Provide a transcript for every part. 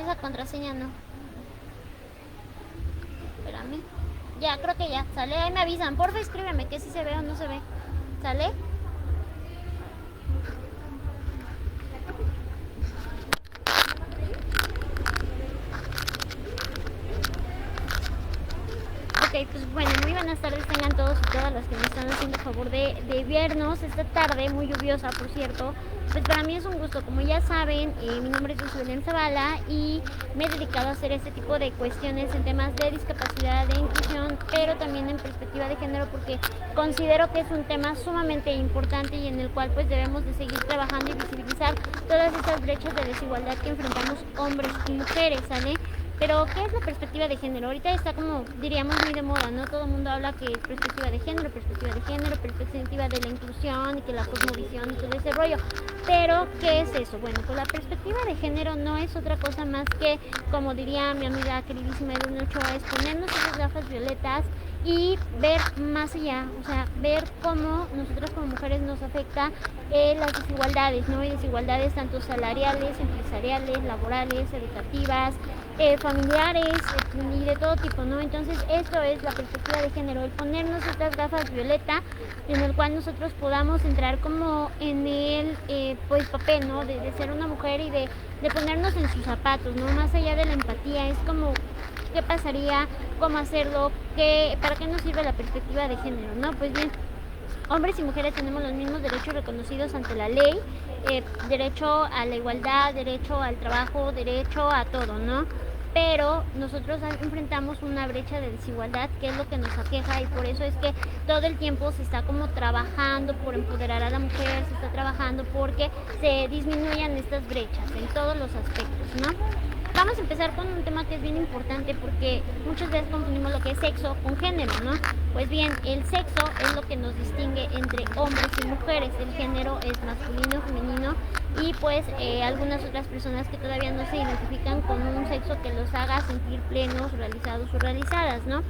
esa contraseña no. Espérame. Ya, creo que ya. Sale, ahí me avisan. Porfa, escríbeme que si se ve o no se ve. ¿Sale? Ok, pues bueno, muy buenas tardes tengan todos y todas las que me están haciendo el favor de vernos esta tarde, muy lluviosa por cierto. Pues para mí es un gusto, como ya saben, mi nombre es Belén Zavala y me he dedicado a hacer este tipo de cuestiones en temas de discapacidad, de inclusión, pero también en perspectiva de género, porque considero que es un tema sumamente importante y en el cual pues debemos de seguir trabajando y visibilizar todas estas brechas de desigualdad que enfrentamos hombres y mujeres, ¿sale? Pero, ¿qué es la perspectiva de género? Ahorita está como, diríamos, muy de moda, ¿no? Todo el mundo habla que es perspectiva de género, perspectiva de la inclusión y que la cosmovisión y todo ese rollo. Pero, ¿qué es eso? Bueno, pues la perspectiva de género no es otra cosa más que, como diría mi amiga queridísima Edurne Ochoa, es ponernos esas gafas violetas y ver más allá, o sea, ver cómo nosotras como mujeres nos afecta las desigualdades, ¿no? Y desigualdades tanto salariales, empresariales, laborales, educativas, familiares y de todo tipo, ¿no? Entonces esto es la perspectiva de género, el ponernos estas gafas violeta en el cual nosotros podamos entrar como en el pues papel, ¿no? De ser una mujer y de ponernos en sus zapatos, ¿no? Más allá de la empatía, es como qué pasaría, cómo hacerlo, para qué nos sirve la perspectiva de género, ¿no? Pues bien, hombres y mujeres tenemos los mismos derechos reconocidos ante la ley, derecho a la igualdad, derecho al trabajo, derecho a todo, ¿no? Pero nosotros enfrentamos una brecha de desigualdad que es lo que nos aqueja y por eso es que todo el tiempo se está como trabajando por empoderar a la mujer, se está trabajando porque se disminuyan estas brechas en todos los aspectos, ¿no? Vamos a empezar con un tema que es bien importante porque muchas veces confundimos lo que es sexo con género, ¿no? Pues bien, el sexo es lo que nos distingue entre hombres y mujeres, el género es masculino, femenino y pues algunas otras personas que todavía no se identifican con un sexo que los haga sentir plenos, realizados o realizadas, ¿no?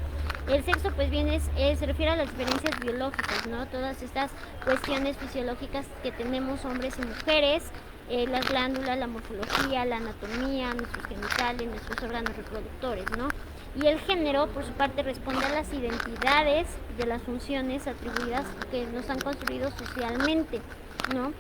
El sexo pues bien se refiere a las diferencias biológicas, ¿no? Todas estas cuestiones fisiológicas que tenemos hombres y mujeres, las glándulas, la morfología, la anatomía, nuestros genitales, nuestros órganos reproductores, ¿no? Y el género, por su parte, responde a las identidades de las funciones atribuidas que nos han construido socialmente, ¿no?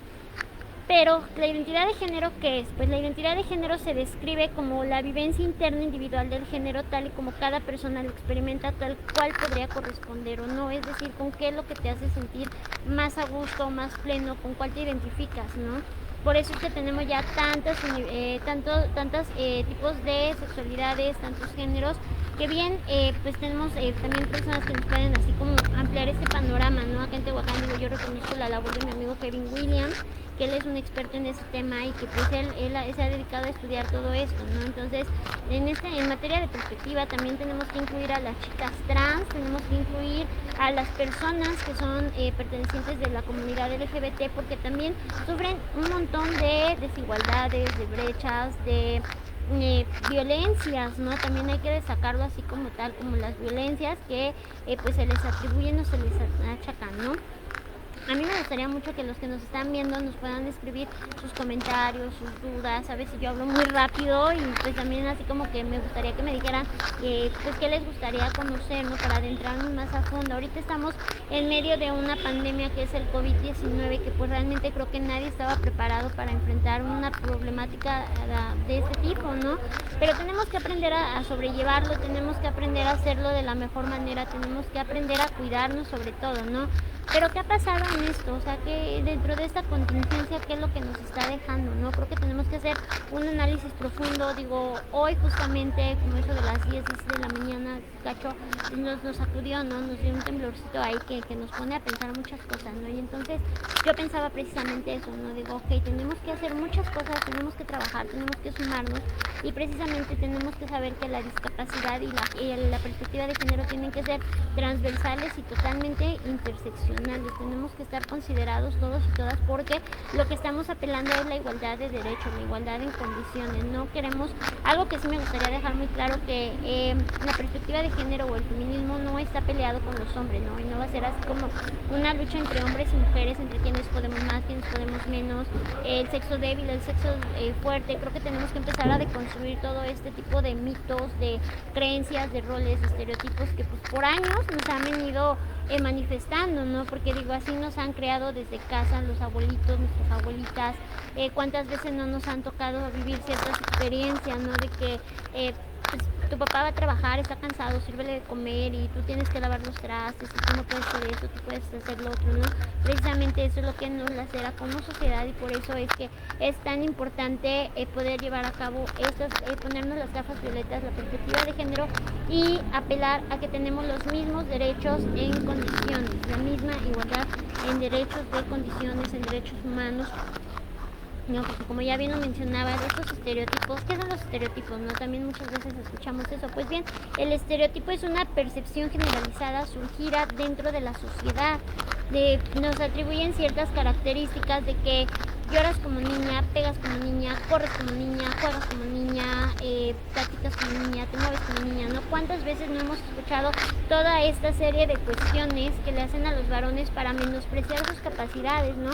Pero la identidad de género, ¿qué es? Pues la identidad de género se describe como la vivencia interna individual del género tal y como cada persona lo experimenta, tal cual podría corresponder o no, es decir, con qué es lo que te hace sentir más a gusto, más pleno, con cuál te identificas, ¿no? Por eso es que tenemos ya tantos tipos de sexualidades, tantos géneros, que bien, pues tenemos también personas que nos pueden así como ampliar este panorama, ¿no? Acá en Tehuacán, digo, yo reconozco la labor de mi amigo Kevin Williams, que él es un experto en ese tema y que pues él se ha dedicado a estudiar todo esto, ¿no? Entonces, en materia de perspectiva también tenemos que incluir a las chicas trans, tenemos que incluir a las personas que son pertenecientes de la comunidad LGBT, porque también sufren un montón de desigualdades, de brechas, de violencias, ¿no? También hay que destacarlo así como tal, como las violencias que pues se les atribuyen o se les achacan, ¿no? A mí me gustaría mucho que los que nos están viendo nos puedan escribir sus comentarios, sus dudas. A veces yo hablo muy rápido y pues también así como que me gustaría que me dijeran pues qué les gustaría conocer, ¿no? Para adentrarnos más a fondo. Ahorita estamos en medio de una pandemia que es el COVID-19, que pues realmente creo que nadie estaba preparado para enfrentar una problemática de este tipo, ¿no? Pero tenemos que aprender a sobrellevarlo, tenemos que aprender a hacerlo de la mejor manera, tenemos que aprender a cuidarnos sobre todo, ¿no? Pero ¿qué ha pasado en esto? O sea, que dentro de esta contingencia, ¿qué es lo que nos está dejando? ¿No? Creo que tenemos que hacer un análisis profundo. Digo, hoy justamente, como eso de las 10 de la mañana, cacho, nos sacudió, ¿no? Nos dio un temblorcito ahí que nos pone a pensar muchas cosas, ¿no? Y entonces yo pensaba precisamente eso, ¿no? Digo, ok, tenemos que hacer muchas cosas, tenemos que trabajar, tenemos que sumarnos y precisamente tenemos que saber que la discapacidad y la perspectiva de género tienen que ser transversales y totalmente interseccionales. nacionales. Tenemos que estar considerados todos y todas, porque lo que estamos apelando es la igualdad de derechos, la igualdad en condiciones. No queremos, algo que sí me gustaría dejar muy claro, que la perspectiva de género o el feminismo no está peleado con los hombres, ¿no? Y no va a ser así como una lucha entre hombres y mujeres, entre quienes podemos más, quienes podemos menos, el sexo débil, el sexo fuerte. Creo que tenemos que empezar a deconstruir todo este tipo de mitos, de creencias, de roles, de estereotipos que pues por años nos han venido manifestando, ¿no? Porque digo, así nos han creado desde casa los abuelitos, nuestras abuelitas. Cuántas veces no nos han tocado vivir ciertas experiencias, ¿no? De que pues, tu papá va a trabajar, está cansado, sírvele de comer y tú tienes que lavar los trastes y tú no puedes hacer eso, tú puedes hacer lo otro, ¿no? Precisamente eso es lo que nos lacera como sociedad, y por eso es que es tan importante poder llevar a cabo estas, ponernos las gafas violetas, la perspectiva de género, y apelar a que tenemos los mismos derechos en condiciones, la misma igualdad en derechos de condiciones, en derechos humanos. No, porque como ya bien lo mencionaba, estos estereotipos, ¿qué son los estereotipos? No, también muchas veces escuchamos eso. Pues bien, el estereotipo es una percepción generalizada surgida dentro de la sociedad. Nos atribuyen ciertas características de que lloras como niña, pegas como niña, corres como niña, juegas como niña, practicas como niña, te mueves como niña, ¿no? ¿Cuántas veces no hemos escuchado toda esta serie de cuestiones que le hacen a los varones para menospreciar sus capacidades, ¿no?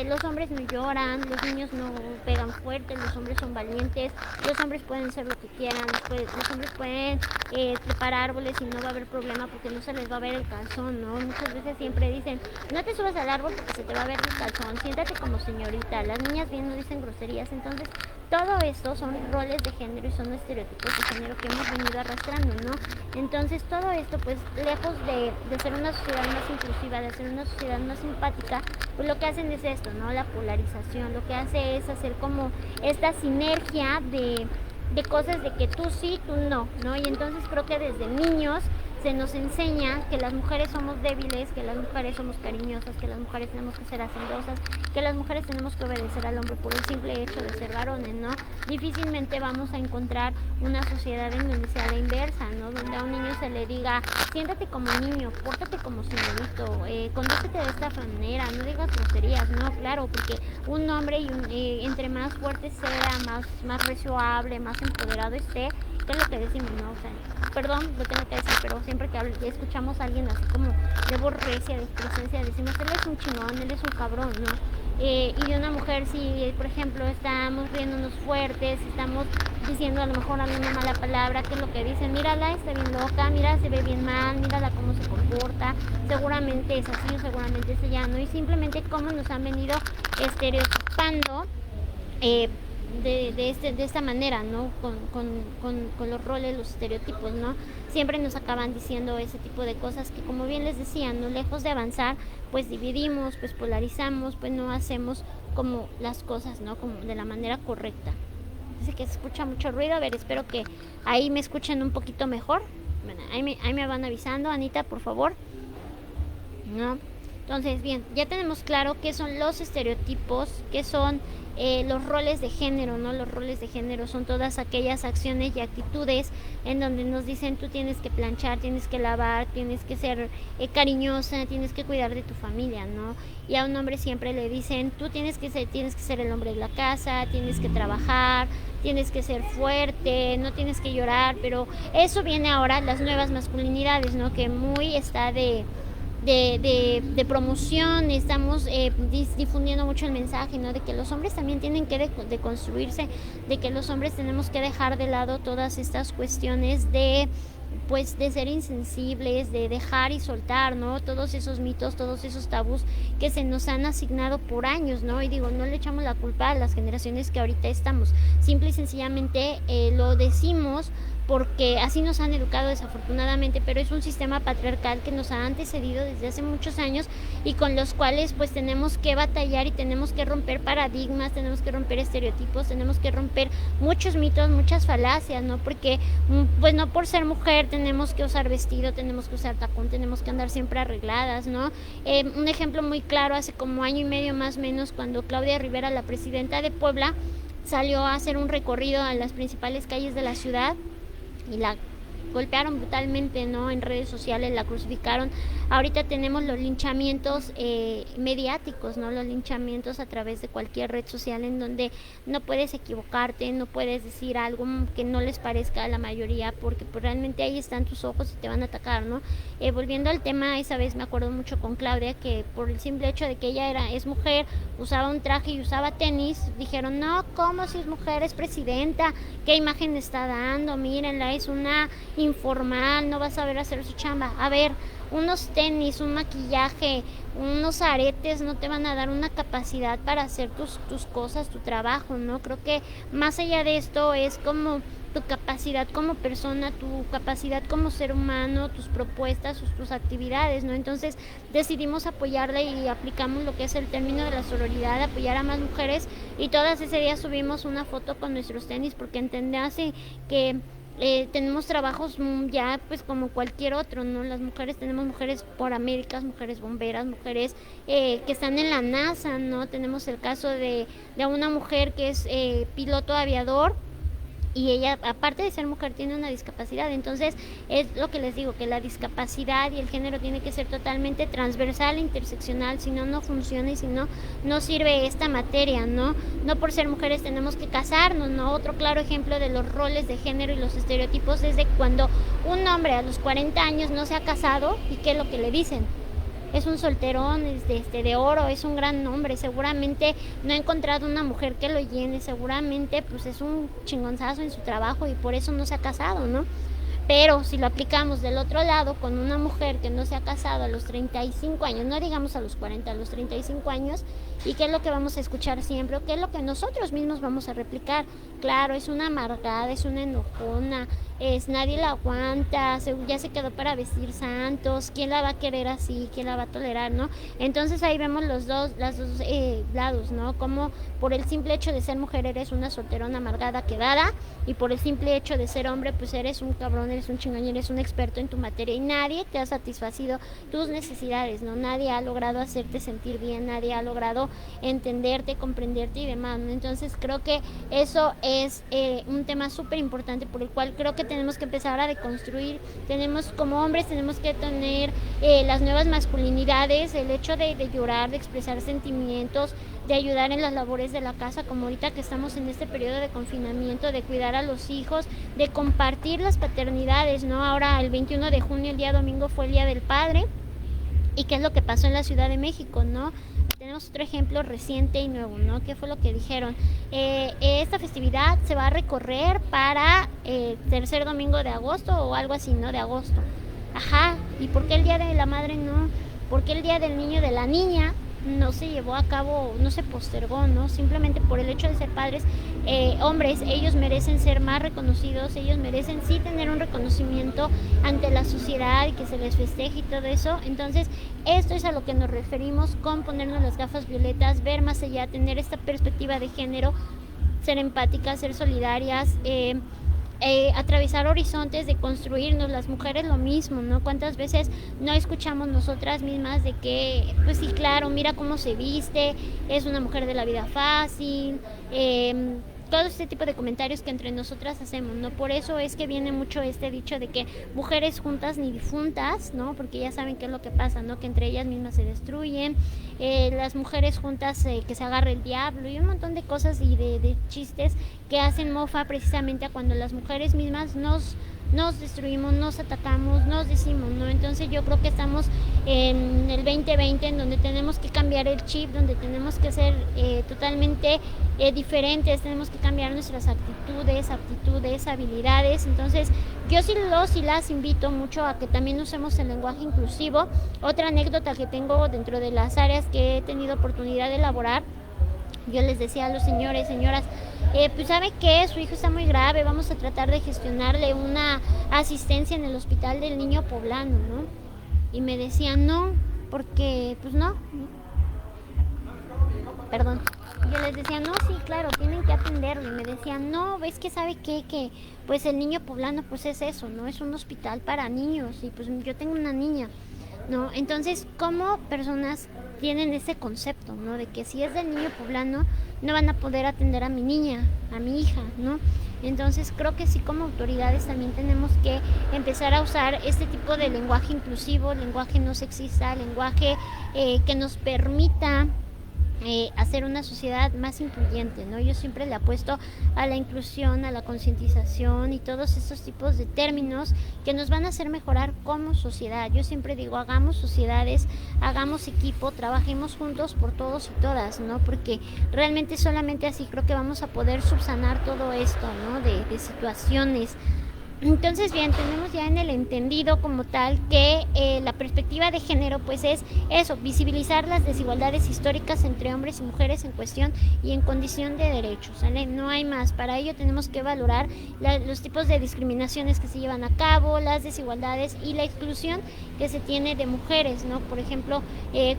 Los hombres no lloran, los niños no pegan fuerte, los hombres son valientes, los hombres pueden hacer lo que quieran, los hombres pueden trepar árboles y no va a haber problema porque no se les va a ver el calzón, ¿no? Muchas veces siempre dicen, no te subas al árbol porque se te va a ver el calzón, siéntate como señorita. Las niñas bien no dicen groserías. Entonces todo esto son roles de género y son estereotipos de género que hemos venido arrastrando, ¿no? Entonces todo esto, pues lejos de ser una sociedad más inclusiva, de ser una sociedad más simpática, pues lo que hacen es esto, ¿no? La polarización. Lo que hace es hacer como esta sinergia de cosas de que tú sí, tú no, ¿no? Y entonces creo que desde niños se nos enseña que las mujeres somos débiles, que las mujeres somos cariñosas, que las mujeres tenemos que ser hacendosas, que las mujeres tenemos que obedecer al hombre por el simple hecho de ser varones, ¿no? Difícilmente vamos a encontrar una sociedad en donde sea la inversa, ¿no? Donde a un niño se le diga, siéntate como niño, pórtate como señorito, condúcete de esta manera, no digas groserías, ¿no? Claro, porque un hombre entre más fuerte sea, más recio hable, más empoderado esté, ¿qué es lo que decimos, no? O sea, perdón, lo tengo que decir, pero siempre que escuchamos a alguien así como de voz recia, de presencia, decimos, él es un chingón, él es un cabrón, ¿no? Y de una mujer, si por ejemplo estamos riéndonos fuertes, estamos diciendo a lo mejor alguna mala palabra, ¿qué es lo que dicen? Mírala, está bien loca, mira, se ve bien mal, mírala cómo se comporta, seguramente es así o seguramente es ella, ¿no? Y simplemente cómo nos han venido estereotipando de esta manera, ¿no? Con los roles, los estereotipos, ¿no? Siempre nos acaban diciendo ese tipo de cosas que, como bien les decía, ¿no? Lejos de avanzar, pues dividimos, pues polarizamos, pues no hacemos como las cosas, ¿no? Como de la manera correcta. Dice que se escucha mucho ruido, a ver, espero que ahí me escuchen un poquito mejor. Bueno, ahí me van avisando, Anita, por favor. ¿No? Entonces, bien, ya tenemos claro qué son los estereotipos, qué son los roles de género, ¿no? Los roles de género son todas aquellas acciones y actitudes en donde nos dicen tú tienes que planchar, tienes que lavar, tienes que ser cariñosa, tienes que cuidar de tu familia, ¿no? Y a un hombre siempre le dicen tú tienes que ser el hombre de la casa, tienes que trabajar, tienes que ser fuerte, no tienes que llorar, pero eso viene ahora, las nuevas masculinidades, ¿no? Que muy está de promoción, estamos difundiendo mucho el mensaje, ¿no? De que los hombres también tienen que deconstruirse, de que los hombres tenemos que dejar de lado todas estas cuestiones de ser insensibles, de dejar y soltar, ¿no? Todos esos mitos, todos esos tabús que se nos han asignado por años, ¿no? Y digo, no le echamos la culpa a las generaciones que ahorita estamos, simple y sencillamente lo decimos porque así nos han educado desafortunadamente, pero es un sistema patriarcal que nos ha antecedido desde hace muchos años y con los cuales pues tenemos que batallar y tenemos que romper paradigmas, tenemos que romper estereotipos, tenemos que romper muchos mitos, muchas falacias, ¿no? Porque pues no por ser mujer tenemos que usar vestido, tenemos que usar tacón, tenemos que andar siempre arregladas, ¿no? Un ejemplo muy claro, hace como año y medio más o menos, cuando Claudia Rivera, la presidenta de Puebla, salió a hacer un recorrido a las principales calles de la ciudad y la golpearon brutalmente, ¿no? En redes sociales la crucificaron. Ahorita tenemos los linchamientos mediáticos, ¿no? Los linchamientos a través de cualquier red social en donde no puedes equivocarte, no puedes decir algo que no les parezca a la mayoría, porque pues, realmente ahí están tus ojos y te van a atacar, ¿no? Volviendo al tema, esa vez me acuerdo mucho con Claudia que por el simple hecho de que ella es mujer, usaba un traje y usaba tenis, dijeron, no, ¿cómo si es mujer, es presidenta? ¿Qué imagen está dando? Mírenla, es una informal, no va a saber hacer su chamba. A ver, unos tenis, un maquillaje, unos aretes no te van a dar una capacidad para hacer tus cosas, tu trabajo, ¿no? Creo que más allá de esto es como tu capacidad como persona, tu capacidad como ser humano, tus propuestas, tus actividades, ¿no? Entonces decidimos apoyarla y aplicamos lo que es el término de la sororidad, apoyar a más mujeres, y todas ese día subimos una foto con nuestros tenis porque entendemos que tenemos trabajos ya pues como cualquier otro, ¿no? Las mujeres tenemos mujeres por Américas, mujeres bomberas, mujeres que están en la NASA, ¿no? Tenemos el caso de una mujer que es piloto aviador, y ella, aparte de ser mujer, tiene una discapacidad. Entonces es lo que les digo, que la discapacidad y el género tiene que ser totalmente transversal e interseccional, si no, no funciona, y si no, no sirve esta materia, ¿no? No por ser mujeres tenemos que casarnos, ¿no? Otro claro ejemplo de los roles de género y los estereotipos es de cuando un hombre a los 40 años no se ha casado, ¿y qué es lo que le dicen? Es un solterón, es de oro, es un gran hombre, seguramente no ha encontrado una mujer que lo llene, seguramente pues es un chingonzazo en su trabajo y por eso no se ha casado, ¿no? Pero si lo aplicamos del otro lado con una mujer que no se ha casado a los 35 años, no digamos a los 40, a los 35 años, ¿y qué es lo que vamos a escuchar siempre? ¿O qué es lo que nosotros mismos vamos a replicar? Claro, es una amargada, es una enojona, nadie la aguanta, ya se quedó para vestir santos, ¿quién la va a querer así? ¿Quién la va a tolerar, no? Entonces ahí vemos las dos lados, ¿no? Como por el simple hecho de ser mujer eres una solterona amargada quedada, y por el simple hecho de ser hombre pues eres un cabrón, eres un chingón, eres un experto en tu materia, y nadie te ha satisfacido tus necesidades, ¿no? Nadie ha logrado hacerte sentir bien, nadie ha logrado entenderte, comprenderte y demás, ¿no? Entonces creo que eso es un tema súper importante por el cual creo que tenemos que empezar a deconstruir. Tenemos, como hombres, tenemos que tener las nuevas masculinidades, el hecho de llorar, de expresar sentimientos, de ayudar en las labores de la casa, como ahorita que estamos en este periodo de confinamiento, de cuidar a los hijos, de compartir las paternidades, ¿no? Ahora el 21 de junio, el día domingo, fue el Día del Padre, y qué es lo que pasó en la Ciudad de México, ¿no? Tenemos otro ejemplo reciente y nuevo, ¿no? ¿Qué fue lo que dijeron? Esta festividad se va a recorrer para el tercer domingo de agosto o algo así, ¿no? De agosto. Ajá, ¿y por qué el Día de la Madre no? ¿Por qué el Día del Niño, de la Niña, no se llevó a cabo, no se postergó, ¿no? Simplemente por el hecho de ser padres, hombres, ellos merecen ser más reconocidos, ellos merecen sí tener un reconocimiento ante la sociedad y que se les festeje y todo eso. Entonces, esto es a lo que nos referimos con ponernos las gafas violetas, ver más allá, tener esta perspectiva de género, ser empáticas, ser solidarias, atravesar horizontes, de construirnos. Las mujeres lo mismo, ¿no? ¿Cuántas veces no escuchamos nosotras mismas de que, pues sí, claro, mira cómo se viste, es una mujer de la vida fácil, todo este tipo de comentarios que entre nosotras hacemos, ¿no? Por eso es que viene mucho este dicho de que mujeres juntas ni difuntas, ¿no? Porque ya saben qué es lo que pasa, ¿no? Que entre ellas mismas se destruyen, las mujeres juntas que se agarre el diablo y un montón de cosas y de chistes que hacen mofa precisamente a cuando las mujeres mismas nos destruimos, nos atacamos, nos decimos, ¿no? Entonces yo creo que estamos en el 2020 en donde tenemos que cambiar el chip, donde tenemos que ser totalmente diferentes, tenemos que cambiar nuestras aptitudes, habilidades. Entonces yo sí las invito mucho a que también usemos el lenguaje inclusivo. Otra anécdota que tengo dentro de las áreas que he tenido oportunidad de elaborar, yo les decía a los señores, señoras, pues sabe que su hijo está muy grave, vamos a tratar de gestionarle una asistencia en el hospital del niño poblano, ¿no? Y me decían no, porque pues no. Perdón. Yo les decía, no, sí, claro, tienen que atenderlo. Y me decían, no, ves que sabe qué, que pues el niño poblano pues es eso, ¿no? Es un hospital para niños y pues yo tengo una niña, ¿no? Entonces, ¿cómo personas tienen ese concepto, ¿no? De que si es del niño poblano, no van a poder atender a mi niña, a mi hija, ¿no? Entonces creo que sí, como autoridades también tenemos que empezar a usar este tipo de lenguaje inclusivo, lenguaje no sexista, lenguaje que nos permita hacer una sociedad más incluyente, ¿no? Yo siempre le apuesto a la inclusión, a la concientización y todos estos tipos de términos que nos van a hacer mejorar como sociedad. Yo siempre digo, hagamos sociedades, hagamos equipo, trabajemos juntos por todos y todas, ¿no? Porque realmente solamente así creo que vamos a poder subsanar todo esto, ¿no? De situaciones. Entonces, bien, tenemos ya en el entendido como tal que la perspectiva de género pues es eso, visibilizar las desigualdades históricas entre hombres y mujeres en cuestión y en condición de derechos, ¿sale? No hay más. Para ello tenemos que valorar los tipos de discriminaciones que se llevan a cabo, las desigualdades y la exclusión que se tiene de mujeres, ¿no? Por ejemplo,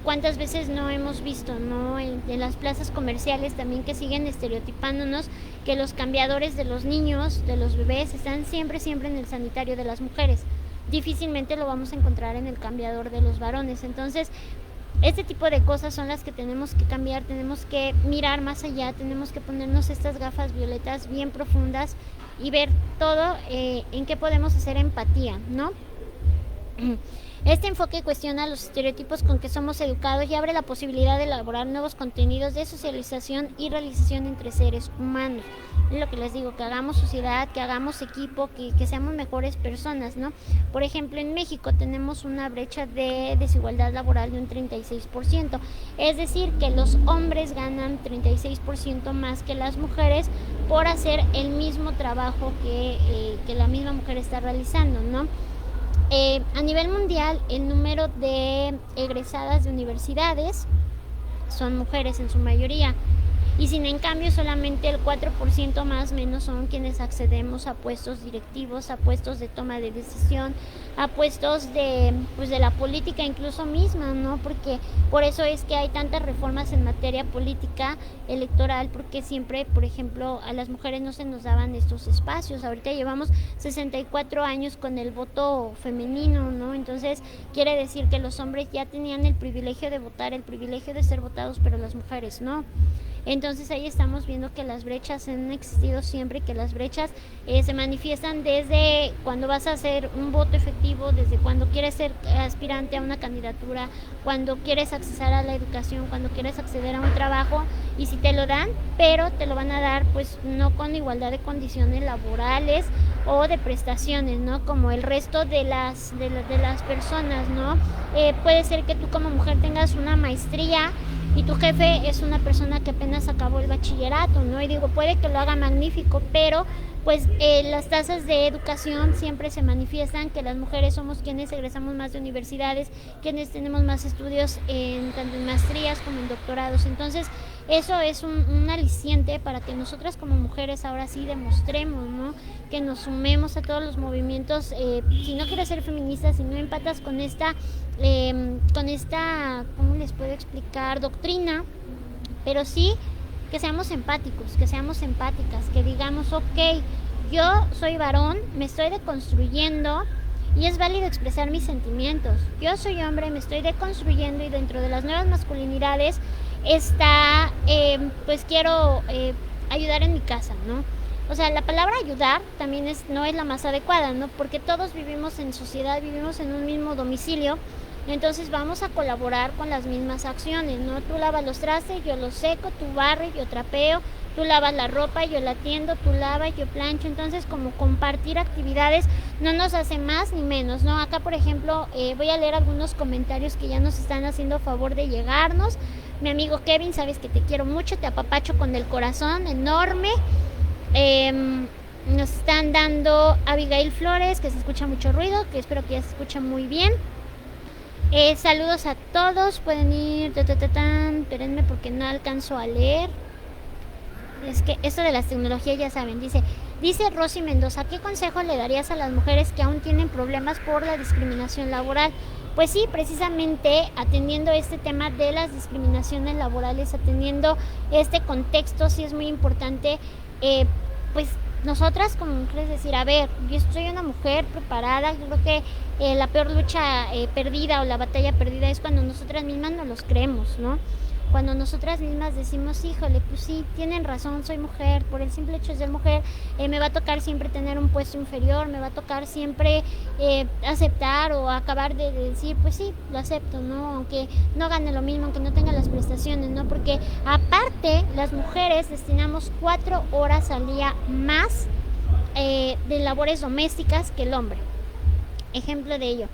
cuántas veces no hemos visto, ¿no? En las plazas comerciales también que siguen estereotipándonos que los cambiadores de los niños, de los bebés, están siempre en el sanitario de las mujeres. Difícilmente lo vamos a encontrar en el cambiador de los varones. Entonces, este tipo de cosas son las que tenemos que cambiar, tenemos que mirar más allá, tenemos que ponernos estas gafas violetas bien profundas y ver todo en qué podemos hacer empatía, ¿no? Este enfoque cuestiona los estereotipos con que somos educados y abre la posibilidad de elaborar nuevos contenidos de socialización y realización entre seres humanos. Es lo que les digo, que hagamos sociedad, que hagamos equipo, que seamos mejores personas, ¿no? Por ejemplo, en México tenemos una brecha de desigualdad laboral de un 36%. Es decir, que los hombres ganan 36% más que las mujeres por hacer el mismo trabajo que la misma mujer está realizando, ¿no? A nivel mundial, el número de egresadas de universidades son mujeres en su mayoría, y sin en cambio solamente el 4% más o menos son quienes accedemos a puestos directivos, a puestos de toma de decisión, a puestos de la política incluso misma, ¿no? Porque por eso es que hay tantas reformas en materia política electoral, porque siempre, por ejemplo, a las mujeres no se nos daban estos espacios. Ahorita llevamos 64 años con el voto femenino, ¿no? Entonces quiere decir que los hombres ya tenían el privilegio de votar, el privilegio de ser votados, pero las mujeres no. Entonces ahí estamos viendo que las brechas han existido siempre, que las brechas se manifiestan desde cuando vas a hacer un voto efectivo, desde cuando quieres ser aspirante a una candidatura, cuando quieres acceder a la educación, cuando quieres acceder a un trabajo, y si te lo dan, pero te lo van a dar pues no con igualdad de condiciones laborales o de prestaciones, ¿no? Como el resto de las personas, ¿no? Puede ser que tú como mujer tengas una maestría y tu jefe es una persona que apenas acabó el bachillerato, ¿no? Y digo, puede que lo haga magnífico, pero pues las tasas de educación siempre se manifiestan que las mujeres somos quienes egresamos más de universidades, quienes tenemos más estudios tanto en maestrías como en doctorados. Entonces eso es un aliciente para que nosotras como mujeres ahora sí demostremos, ¿no? Que nos sumemos a todos los movimientos. Si no quieres ser feminista, si no empatas con esta, ¿cómo les puedo explicar? Doctrina, pero sí que seamos empáticos, que seamos empáticas, que digamos, ok, yo soy varón, me estoy deconstruyendo y es válido expresar mis sentimientos. Yo soy hombre, me estoy deconstruyendo y dentro de las nuevas masculinidades está, pues quiero ayudar en mi casa, ¿no? O sea, la palabra ayudar también no es la más adecuada, ¿no? Porque todos vivimos en sociedad, vivimos en un mismo domicilio, entonces vamos a colaborar con las mismas acciones, ¿no? Tú lavas los trastes, yo los seco, tú barres, yo trapeo, tú lavas la ropa, yo la tiendo, tú lavas, yo plancho. Entonces, como compartir actividades no nos hace más ni menos, ¿no? Acá, por ejemplo, voy a leer algunos comentarios que ya nos están haciendo favor de llegarnos. Mi amigo Kevin, sabes que te quiero mucho, te apapacho con el corazón enorme. Nos están dando Abigail Flores, que se escucha mucho ruido, que espero que ya se escuche muy bien. Saludos a todos, pueden ir, espérenme porque no alcanzo a leer. Es que esto de las tecnologías ya saben, dice Rosy Mendoza, ¿qué consejo le darías a las mujeres que aún tienen problemas por la discriminación laboral? Pues sí, precisamente atendiendo este tema de las discriminaciones laborales, atendiendo este contexto, sí es muy importante, pues nosotras como mujeres decir, a ver, yo soy una mujer preparada. Yo creo que la peor lucha perdida o la batalla perdida es cuando nosotras mismas no los creemos, ¿no? cuando nosotras mismas decimos, híjole, pues sí, tienen razón, soy mujer, por el simple hecho de ser mujer, me va a tocar siempre tener un puesto inferior, me va a tocar siempre aceptar o acabar de decir, pues sí, lo acepto, ¿no? Aunque no gane lo mismo, aunque no tenga las prestaciones, ¿no? Porque aparte, las mujeres destinamos 4 horas al día más de labores domésticas que el hombre. Ejemplo de ello,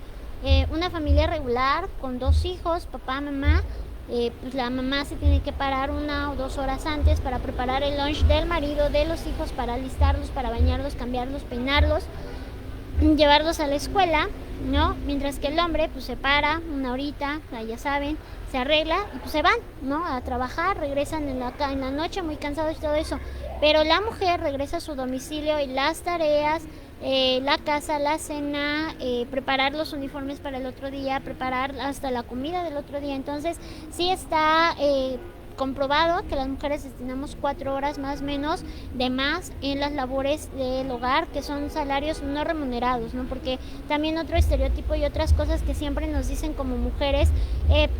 una familia regular con 2 hijos, papá, mamá, pues la mamá se tiene que parar 1 o 2 horas antes para preparar el lunch del marido, de los hijos, para alistarlos, para bañarlos, cambiarlos, peinarlos, llevarlos a la escuela, ¿no? Mientras que el hombre pues se para 1 horita, ya saben, se arregla y pues se van, ¿no? A trabajar, regresan en la noche muy cansados y todo eso. Pero la mujer regresa a su domicilio y las tareas, la casa, la cena, preparar los uniformes para el otro día, preparar hasta la comida del otro día. Entonces sí está comprobado que las mujeres destinamos 4 horas más o menos de más en las labores del hogar, que son salarios no remunerados, ¿no? Porque también otro estereotipo y otras cosas que siempre nos dicen como mujeres,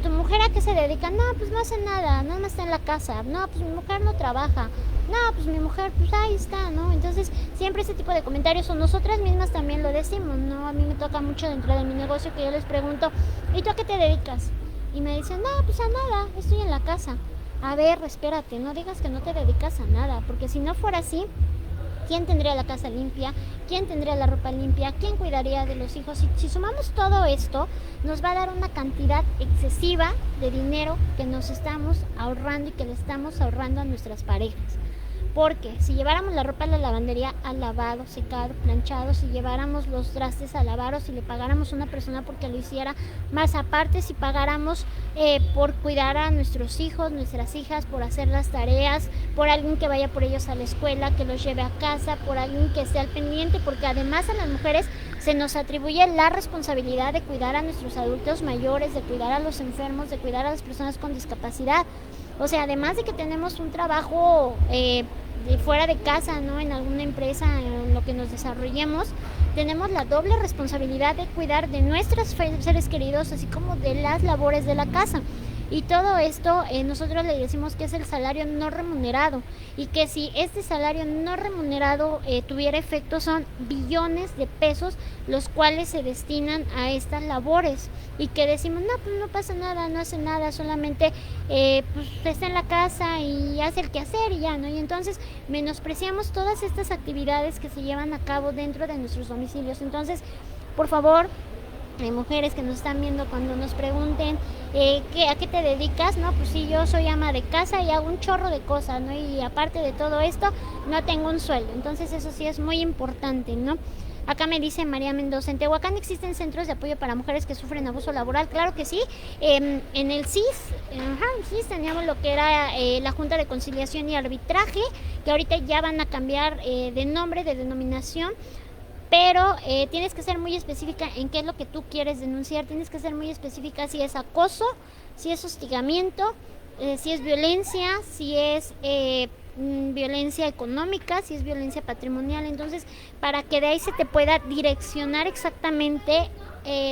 ¿tu mujer a qué se dedica? No, pues no hace nada, nada más está en la casa. No, pues mi mujer no trabaja. No, pues mi mujer, pues ahí está, ¿no? Entonces siempre ese tipo de comentarios, o nosotras mismas también lo decimos, ¿no? A mí me toca mucho dentro de mi negocio que yo les pregunto, ¿y tú a qué te dedicas? Y me dicen, no, pues a nada, estoy en la casa. A ver, espérate, no digas que no te dedicas a nada, porque si no fuera así, ¿quién tendría la casa limpia? ¿Quién tendría la ropa limpia? ¿Quién cuidaría de los hijos? Si sumamos todo esto, nos va a dar una cantidad excesiva de dinero que nos estamos ahorrando y que le estamos ahorrando a nuestras parejas. Porque si lleváramos la ropa a la lavandería a lavado, secado, planchado, si lleváramos los trastes a lavar o si le pagáramos a una persona porque lo hiciera, más aparte si pagáramos por cuidar a nuestros hijos, nuestras hijas, por hacer las tareas, por alguien que vaya por ellos a la escuela, que los lleve a casa, por alguien que esté al pendiente, porque además a las mujeres se nos atribuye la responsabilidad de cuidar a nuestros adultos mayores, de cuidar a los enfermos, de cuidar a las personas con discapacidad. O sea, además de que tenemos un trabajo de fuera de casa, ¿no? En alguna empresa en lo que nos desarrollemos, tenemos la doble responsabilidad de cuidar de nuestros seres queridos, así como de las labores de la casa. Y todo esto nosotros le decimos que es el salario no remunerado, y que si este salario no remunerado tuviera efecto, son billones de pesos los cuales se destinan a estas labores, y que decimos, no, pues no pasa nada, no hace nada, solamente pues está en la casa y hace el quehacer y ya, ¿no? Y entonces menospreciamos todas estas actividades que se llevan a cabo dentro de nuestros domicilios. Entonces, por favor, mujeres que nos están viendo, cuando nos pregunten ¿a qué te dedicas? No, pues sí, yo soy ama de casa y hago un chorro de cosas, ¿no? Y aparte de todo esto, no tengo un sueldo. Entonces eso sí es muy importante, ¿no? Acá me dice María Mendoza, ¿en Tehuacán existen centros de apoyo para mujeres que sufren abuso laboral? Claro que sí. En el CIS teníamos lo que era la Junta de Conciliación y Arbitraje, que ahorita ya van a cambiar de nombre, de denominación. Pero tienes que ser muy específica en qué es lo que tú quieres denunciar. Tienes que ser muy específica si es acoso, si es hostigamiento, si es violencia, si es violencia económica, si es violencia patrimonial. Entonces, para que de ahí se te pueda direccionar exactamente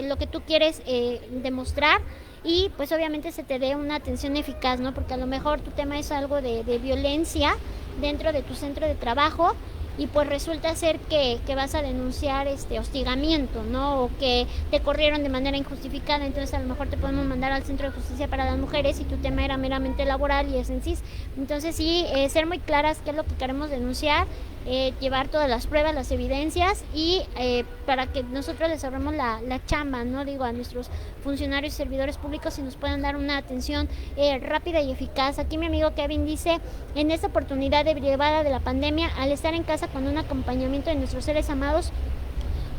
lo que tú quieres demostrar, y pues obviamente se te dé una atención eficaz, ¿no? Porque a lo mejor tu tema es algo de violencia dentro de tu centro de trabajo, y pues resulta ser que vas a denunciar hostigamiento, ¿no? O que te corrieron de manera injustificada. Entonces a lo mejor te podemos mandar al Centro de Justicia para las Mujeres y tu tema era meramente laboral y es en CIS. Entonces sí, ser muy claras qué es lo que queremos denunciar, llevar todas las pruebas, las evidencias, y para que nosotros les ahorremos la chamba, ¿no? Digo, a nuestros funcionarios y servidores públicos, y nos puedan dar una atención rápida y eficaz. Aquí mi amigo Kevin dice, en esta oportunidad derivada de la pandemia, al estar en casa con un acompañamiento de nuestros seres amados,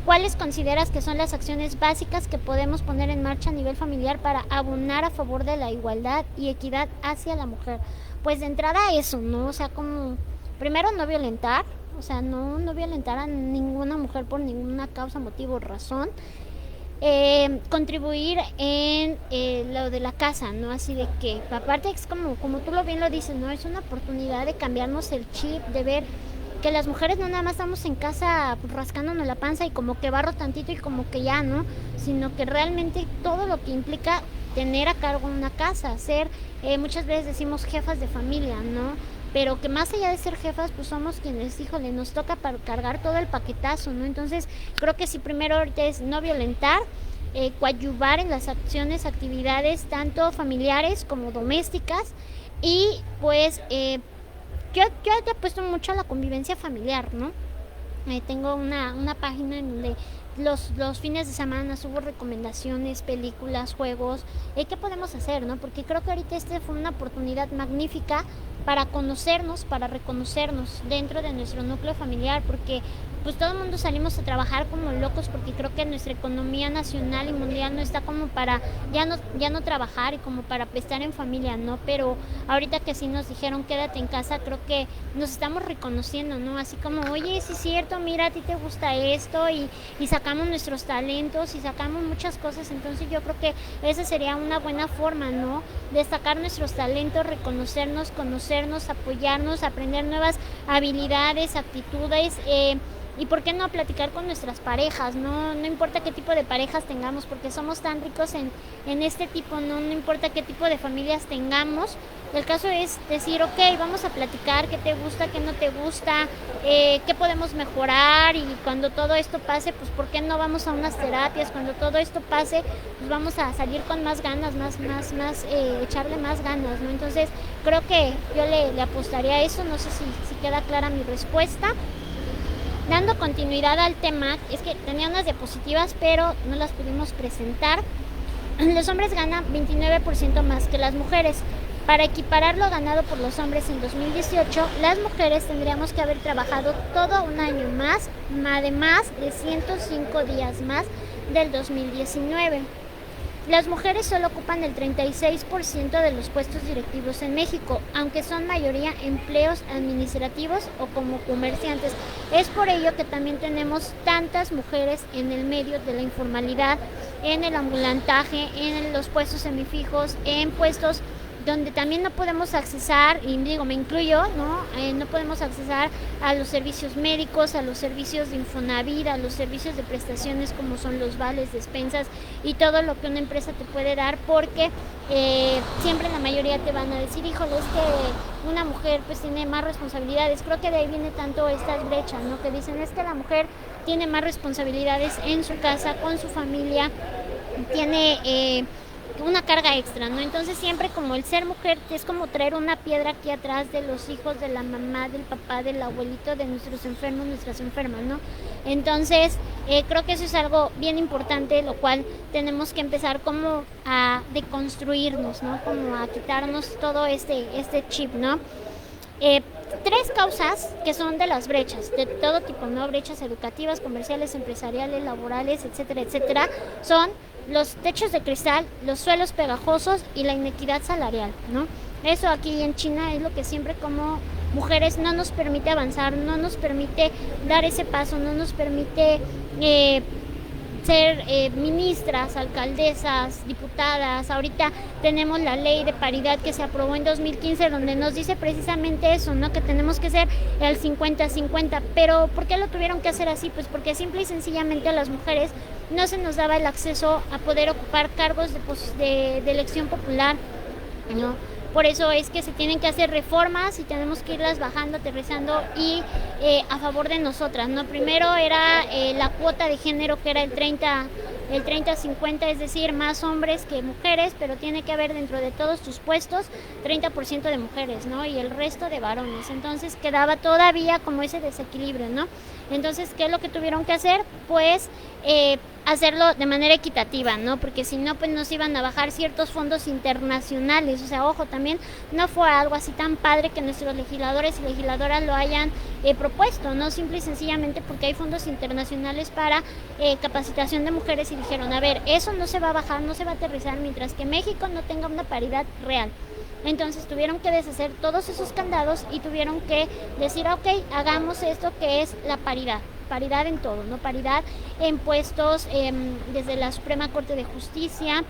¿cuáles consideras que son las acciones básicas que podemos poner en marcha a nivel familiar para abonar a favor de la igualdad y equidad hacia la mujer? Pues de entrada eso, ¿no? O sea, como primero no violentar, o sea, no violentar a ninguna mujer por ninguna causa, motivo o razón. Contribuir en lo de la casa, ¿no? Así de que, aparte es como tú bien lo dices, ¿no? Es una oportunidad de cambiarnos el chip, de ver que las mujeres no nada más estamos en casa pues, rascándonos la panza y como que barro tantito y como que ya, ¿no? Sino que realmente todo lo que implica tener a cargo una casa, ser, muchas veces decimos jefas de familia, ¿no? Pero que más allá de ser jefas, pues somos quienes, híjole, nos toca para cargar todo el paquetazo, ¿no? Entonces creo que sí, primero ahorita es no violentar, coadyuvar en las acciones, actividades tanto familiares como domésticas, y pues yo te apuesto mucho a la convivencia familiar, ¿no? Tengo una página en donde los fines de semana subo recomendaciones, películas, juegos, qué podemos hacer, ¿no? Porque creo que ahorita fue una oportunidad magnífica para conocernos, para reconocernos dentro de nuestro núcleo familiar, porque pues todo el mundo salimos a trabajar como locos, porque creo que nuestra economía nacional y mundial no está como para ya no trabajar y como para estar en familia, ¿no? Pero ahorita que sí nos dijeron quédate en casa, creo que nos estamos reconociendo, ¿no? Así como, oye, sí es cierto, mira, a ti te gusta esto, y sacamos nuestros talentos y sacamos muchas cosas. Entonces yo creo que esa sería una buena forma, ¿no? Destacar nuestros talentos, reconocernos, conocernos, apoyarnos, aprender nuevas habilidades, actitudes, y por qué no platicar con nuestras parejas, no importa qué tipo de parejas tengamos, porque somos tan ricos en este tipo, no importa qué tipo de familias tengamos. El caso es decir, ok, vamos a platicar qué te gusta, qué no te gusta, qué podemos mejorar, y cuando todo esto pase, pues por qué no vamos a unas terapias. Cuando todo esto pase, pues vamos a salir con más ganas, echarle más ganas, ¿no? Entonces creo que yo le apostaría a eso. No sé si queda clara mi respuesta. Dando continuidad al tema, es que tenía unas diapositivas pero no las pudimos presentar. Los hombres ganan 29% más que las mujeres. Para equiparar lo ganado por los hombres en 2018, las mujeres tendríamos que haber trabajado todo un año más, además de 105 días más del 2019. Las mujeres solo ocupan el 36% de los puestos directivos en México, aunque son mayoría empleos administrativos o como comerciantes. Es por ello que también tenemos tantas mujeres en el medio de la informalidad, en el ambulantaje, en los puestos semifijos, en puestos donde también no podemos accesar, y digo, me incluyo, ¿no? No podemos accesar a los servicios médicos, a los servicios de Infonavit, a los servicios de prestaciones como son los vales, despensas y todo lo que una empresa te puede dar, porque siempre la mayoría te van a decir, híjole, es que una mujer pues tiene más responsabilidades. Creo que de ahí viene tanto estas brechas, ¿no? Que dicen, es que la mujer tiene más responsabilidades en su casa, con su familia, tiene una carga extra, ¿no? Entonces siempre como el ser mujer es como traer una piedra aquí atrás de los hijos, de la mamá, del papá, del abuelito, de nuestros enfermos, nuestras enfermas, ¿no? Entonces creo que eso es algo bien importante, lo cual tenemos que empezar como a deconstruirnos, ¿no? Como a quitarnos todo este chip, ¿no? Tres causas que son de las brechas, de todo tipo, ¿no? Brechas educativas, comerciales, empresariales, laborales, etcétera, etcétera, son los techos de cristal, los suelos pegajosos y la inequidad salarial, ¿no? Eso aquí en China es lo que siempre como mujeres no nos permite avanzar, no nos permite dar ese paso, no nos permite ser ministras, alcaldesas, diputadas. Ahorita tenemos la ley de paridad que se aprobó en 2015, donde nos dice precisamente eso, ¿no? Que tenemos que ser el 50-50. Pero ¿por qué lo tuvieron que hacer así? Pues porque simple y sencillamente a las mujeres no se nos daba el acceso a poder ocupar cargos de elección popular, ¿no? Por eso es que se tienen que hacer reformas y tenemos que irlas bajando, aterrizando y a favor de nosotras, ¿no? Primero era la cuota de género, que era el 30-50, es decir, más hombres que mujeres, pero tiene que haber dentro de todos tus puestos 30% de mujeres, ¿no? Y el resto de varones. Entonces quedaba todavía como ese desequilibrio, ¿no? Entonces, ¿qué es lo que tuvieron que hacer? Pues hacerlo de manera equitativa, ¿no? Porque si no, pues nos iban a bajar ciertos fondos internacionales. O sea, ojo, también no fue algo así tan padre que nuestros legisladores y legisladoras lo hayan propuesto, ¿no? Simple y sencillamente porque hay fondos internacionales para capacitación de mujeres, y dijeron, a ver, eso no se va a bajar, no se va a aterrizar mientras que México no tenga una paridad real. Entonces tuvieron que deshacer todos esos candados y tuvieron que decir, ok, hagamos esto que es la paridad en todo, ¿no? Paridad en puestos, desde la Suprema Corte de Justicia,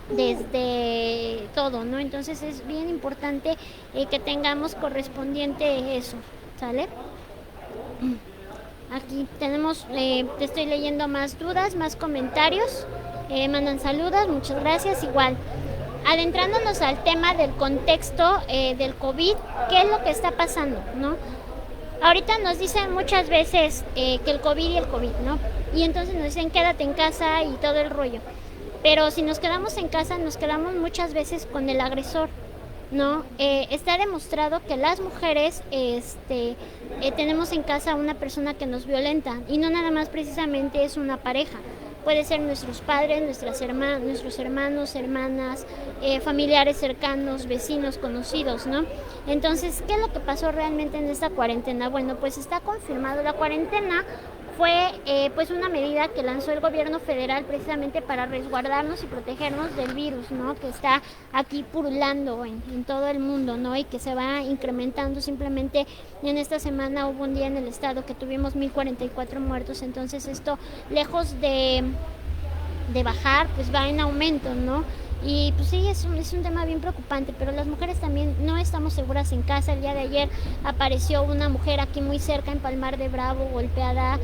desde todo, ¿no? Entonces es bien importante que tengamos correspondiente eso, ¿sale? Aquí tenemos, te estoy leyendo más dudas, más comentarios. mandan saludos, muchas gracias. Igual, adentrándonos al tema del contexto del COVID, ¿qué es lo que está pasando, no? Ahorita nos dicen muchas veces que el COVID y el COVID, ¿no? Y entonces nos dicen quédate en casa y todo el rollo. Pero si nos quedamos en casa, nos quedamos muchas veces con el agresor, ¿no? Está demostrado que las mujeres tenemos en casa una persona que nos violenta y no nada más precisamente es una pareja. Puede ser nuestros padres, nuestros hermanos, hermanas, familiares cercanos, vecinos, conocidos, ¿no? Entonces, ¿qué es lo que pasó realmente en esta cuarentena? Bueno, pues está confirmado. La cuarentena fue pues una medida que lanzó el gobierno federal precisamente para resguardarnos y protegernos del virus, ¿no? Que está aquí purulando en todo el mundo, ¿no? Y que se va incrementando. Simplemente en esta semana hubo un día en el estado que tuvimos 1,044 muertos, entonces esto lejos de bajar pues va en aumento, ¿no? Y pues sí, es un tema bien preocupante, pero las mujeres también no estamos seguras en casa. El día de ayer apareció una mujer aquí muy cerca en Palmar de Bravo, golpeada,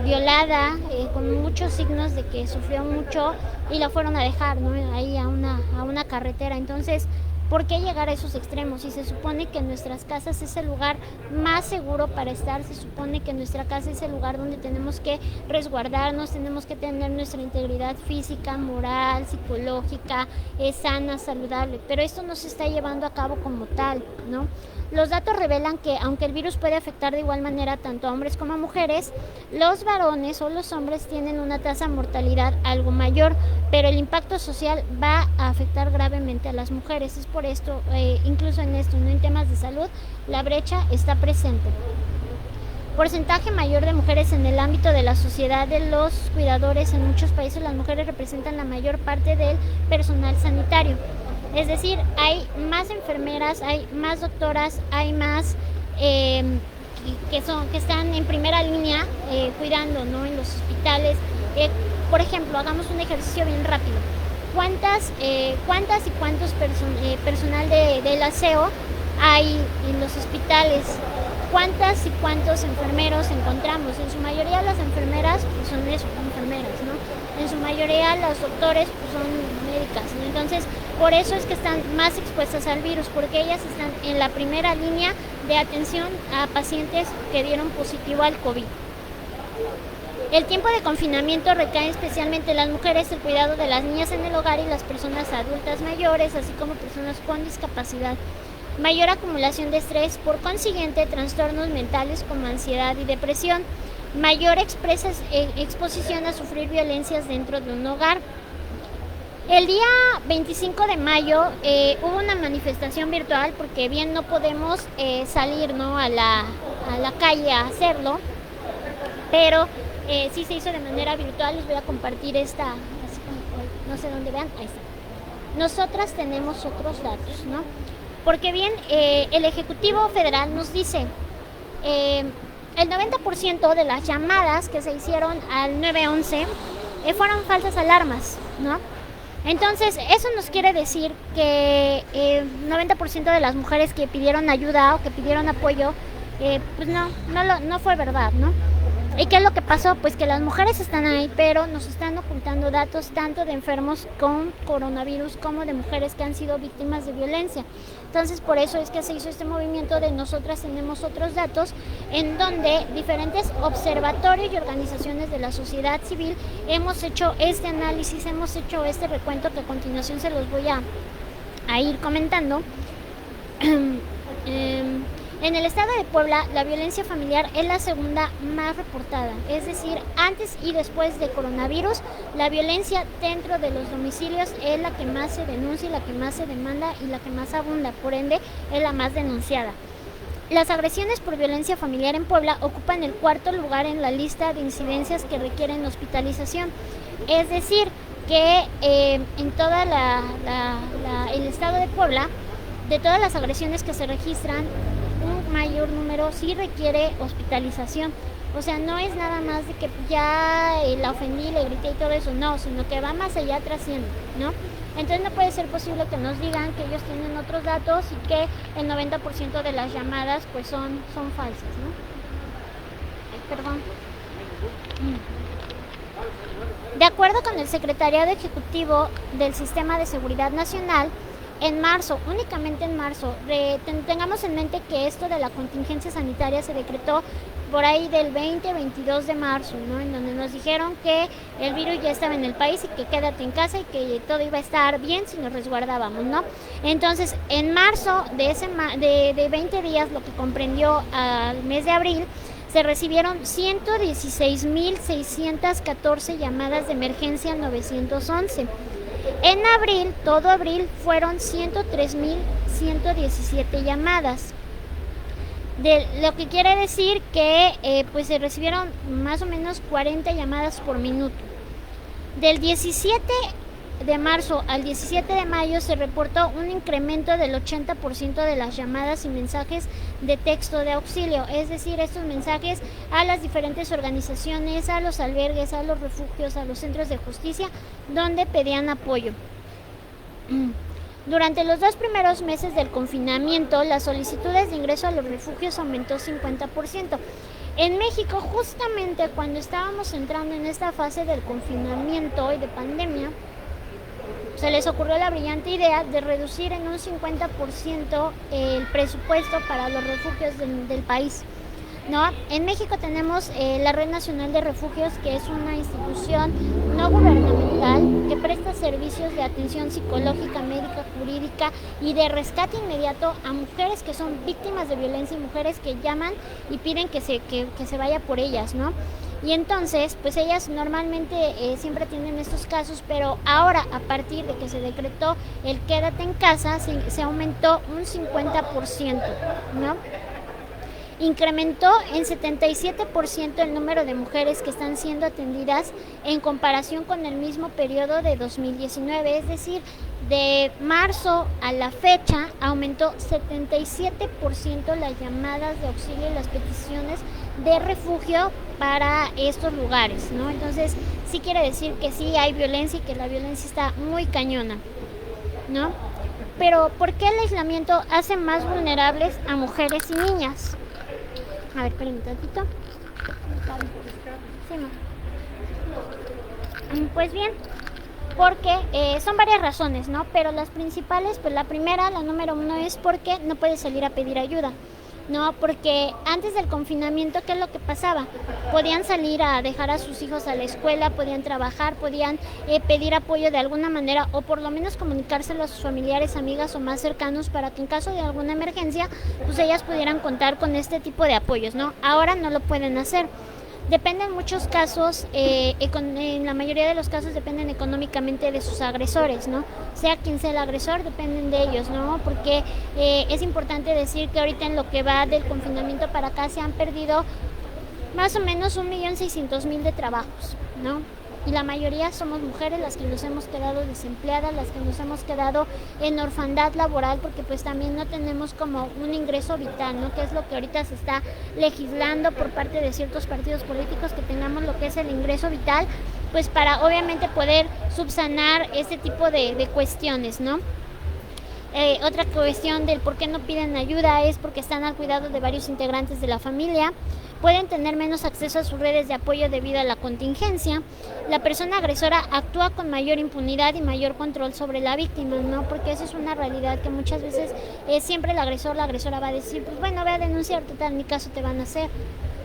violada, con muchos signos de que sufrió mucho y la fueron a dejar, ¿no? Ahí a una carretera. Entonces, ¿por qué llegar a esos extremos? Si se supone que en nuestras casas es el lugar más seguro para estar, se supone que nuestra casa es el lugar donde tenemos que resguardarnos, tenemos que tener nuestra integridad física, moral, psicológica, sana, saludable, pero esto no se está llevando a cabo como tal, ¿no? Los datos revelan que aunque el virus puede afectar de igual manera tanto a hombres como a mujeres, los varones o los hombres tienen una tasa de mortalidad algo mayor, pero el impacto social va a afectar gravemente a las mujeres. Es por esto, incluso en esto, no en temas de salud, la brecha está presente. Porcentaje mayor de mujeres en el ámbito de la sociedad de los cuidadores. En muchos países las mujeres representan la mayor parte del personal sanitario. Es decir, hay más enfermeras, hay más doctoras, hay más que están en primera línea cuidando, ¿no? En los hospitales. Por ejemplo, hagamos un ejercicio bien rápido. ¿Cuántas y cuántos personal del aseo hay en los hospitales? ¿Cuántas y cuántos enfermeros encontramos? En su mayoría las enfermeras pues, son enfermeras, ¿no? En su mayoría los doctores pues, son médicas, ¿no? Entonces, por eso es que están más expuestas al virus, porque ellas están en la primera línea de atención a pacientes que dieron positivo al COVID. El tiempo de confinamiento recae especialmente en las mujeres, el cuidado de las niñas en el hogar y las personas adultas mayores, así como personas con discapacidad. Mayor acumulación de estrés, por consiguiente, trastornos mentales como ansiedad y depresión. Mayor exposición a sufrir violencias dentro de un hogar. El día 25 de mayo hubo una manifestación virtual porque bien no podemos salir, ¿no? a la calle a hacerlo, pero sí se hizo de manera virtual. Les voy a compartir esta, así como, no sé dónde vean, ahí está. Nosotras tenemos otros datos, ¿no? Porque bien, el Ejecutivo Federal nos dice, el 90% de las llamadas que se hicieron al 911 fueron falsas alarmas, ¿no? Entonces, eso nos quiere decir que el 90% de las mujeres que pidieron ayuda o que pidieron apoyo, pues no fue verdad, ¿no? ¿Y qué es lo que pasó? Pues que las mujeres están ahí, pero nos están ocultando datos tanto de enfermos con coronavirus como de mujeres que han sido víctimas de violencia. Entonces, por eso es que se hizo este movimiento de nosotras tenemos otros datos, en donde diferentes observatorios y organizaciones de la sociedad civil hemos hecho este análisis, hemos hecho este recuento que a continuación se los voy a ir comentando. En el estado de Puebla, la violencia familiar es la segunda más reportada, es decir, antes y después de coronavirus, la violencia dentro de los domicilios es la que más se denuncia, la que más se demanda y la que más abunda, por ende, es la más denunciada. Las agresiones por violencia familiar en Puebla ocupan el cuarto lugar en la lista de incidencias que requieren hospitalización, es decir, que en toda el estado de Puebla, de todas las agresiones que se registran, un mayor número sí requiere hospitalización. O sea, no es nada más de que ya la ofendí, le grité y todo eso, no, sino que va más allá, trasciende, ¿no? Entonces no puede ser posible que nos digan que ellos tienen otros datos y que el 90% de las llamadas pues son falsas, ¿no? Perdón. De acuerdo con el Secretariado Ejecutivo del Sistema de Seguridad Nacional, en marzo, únicamente en marzo, tengamos en mente que esto de la contingencia sanitaria se decretó por ahí del 20-22 de marzo, ¿no? En donde nos dijeron que el virus ya estaba en el país y que quédate en casa y que todo iba a estar bien si nos resguardábamos, ¿no? Entonces, en marzo de 20 días, lo que comprendió al mes de abril, se recibieron 116.614 llamadas de emergencia al 911. En abril, todo abril, fueron 103.117 llamadas. Lo que quiere decir que pues se recibieron más o menos 40 llamadas por minuto. Del 17 de marzo al 17 de mayo se reportó un incremento del 80% de las llamadas y mensajes de texto de auxilio, es decir, estos mensajes a las diferentes organizaciones, a los albergues, a los refugios, a los centros de justicia, donde pedían apoyo. Durante los 2 primeros meses del confinamiento, las solicitudes de ingreso a los refugios aumentó 50%. En México, justamente cuando estábamos entrando en esta fase del confinamiento y de pandemia, se les ocurrió la brillante idea de reducir en un 50% el presupuesto para los refugios del país, ¿no? En México tenemos la Red Nacional de Refugios, que es una institución no gubernamental que presta servicios de atención psicológica, médica, jurídica y de rescate inmediato a mujeres que son víctimas de violencia y mujeres que llaman y piden que se vaya por ellas, ¿no? Y entonces, pues ellas normalmente siempre tienen estos casos, pero ahora, a partir de que se decretó el quédate en casa, se aumentó un 50%, ¿no? Incrementó en 77% el número de mujeres que están siendo atendidas en comparación con el mismo periodo de 2019, es decir, de marzo a la fecha aumentó 77% las llamadas de auxilio y las peticiones de refugio para estos lugares, ¿no? Entonces, sí quiere decir que sí hay violencia y que la violencia está muy cañona, ¿no? Pero, ¿por qué el aislamiento hace más vulnerables a mujeres y niñas? A ver, espérenme un tantito. Sí, no. Pues bien, porque son varias razones, ¿no? Pero las principales, pues la primera, la número 1, es porque no puedes salir a pedir ayuda, ¿no? Porque antes del confinamiento, ¿qué es lo que pasaba? Podían salir a dejar a sus hijos a la escuela, podían trabajar, podían pedir apoyo de alguna manera o por lo menos comunicárselo a sus familiares, amigas o más cercanos para que en caso de alguna emergencia, pues ellas pudieran contar con este tipo de apoyos, ¿no? Ahora no lo pueden hacer. Depende en muchos casos, en la mayoría de los casos dependen económicamente de sus agresores, ¿no? Sea quien sea el agresor, dependen de ellos, ¿no? Porque es importante decir que ahorita en lo que va del confinamiento para acá se han perdido más o menos 1.600.000 de trabajos, ¿no? Y la mayoría somos mujeres las que nos hemos quedado desempleadas, las que nos hemos quedado en orfandad laboral, porque pues también no tenemos como un ingreso vital, ¿no? Que es lo que ahorita se está legislando por parte de ciertos partidos políticos, que tengamos lo que es el ingreso vital, pues para obviamente poder subsanar este tipo de cuestiones, ¿no? Otra cuestión del por qué no piden ayuda es porque están al cuidado de varios integrantes de la familia, pueden tener menos acceso a sus redes de apoyo debido a la contingencia, la persona agresora actúa con mayor impunidad y mayor control sobre la víctima, ¿no? Porque esa es una realidad que muchas veces siempre el agresor, la agresora va a decir, pues bueno, voy a denunciar, total, en mi caso te van a hacer.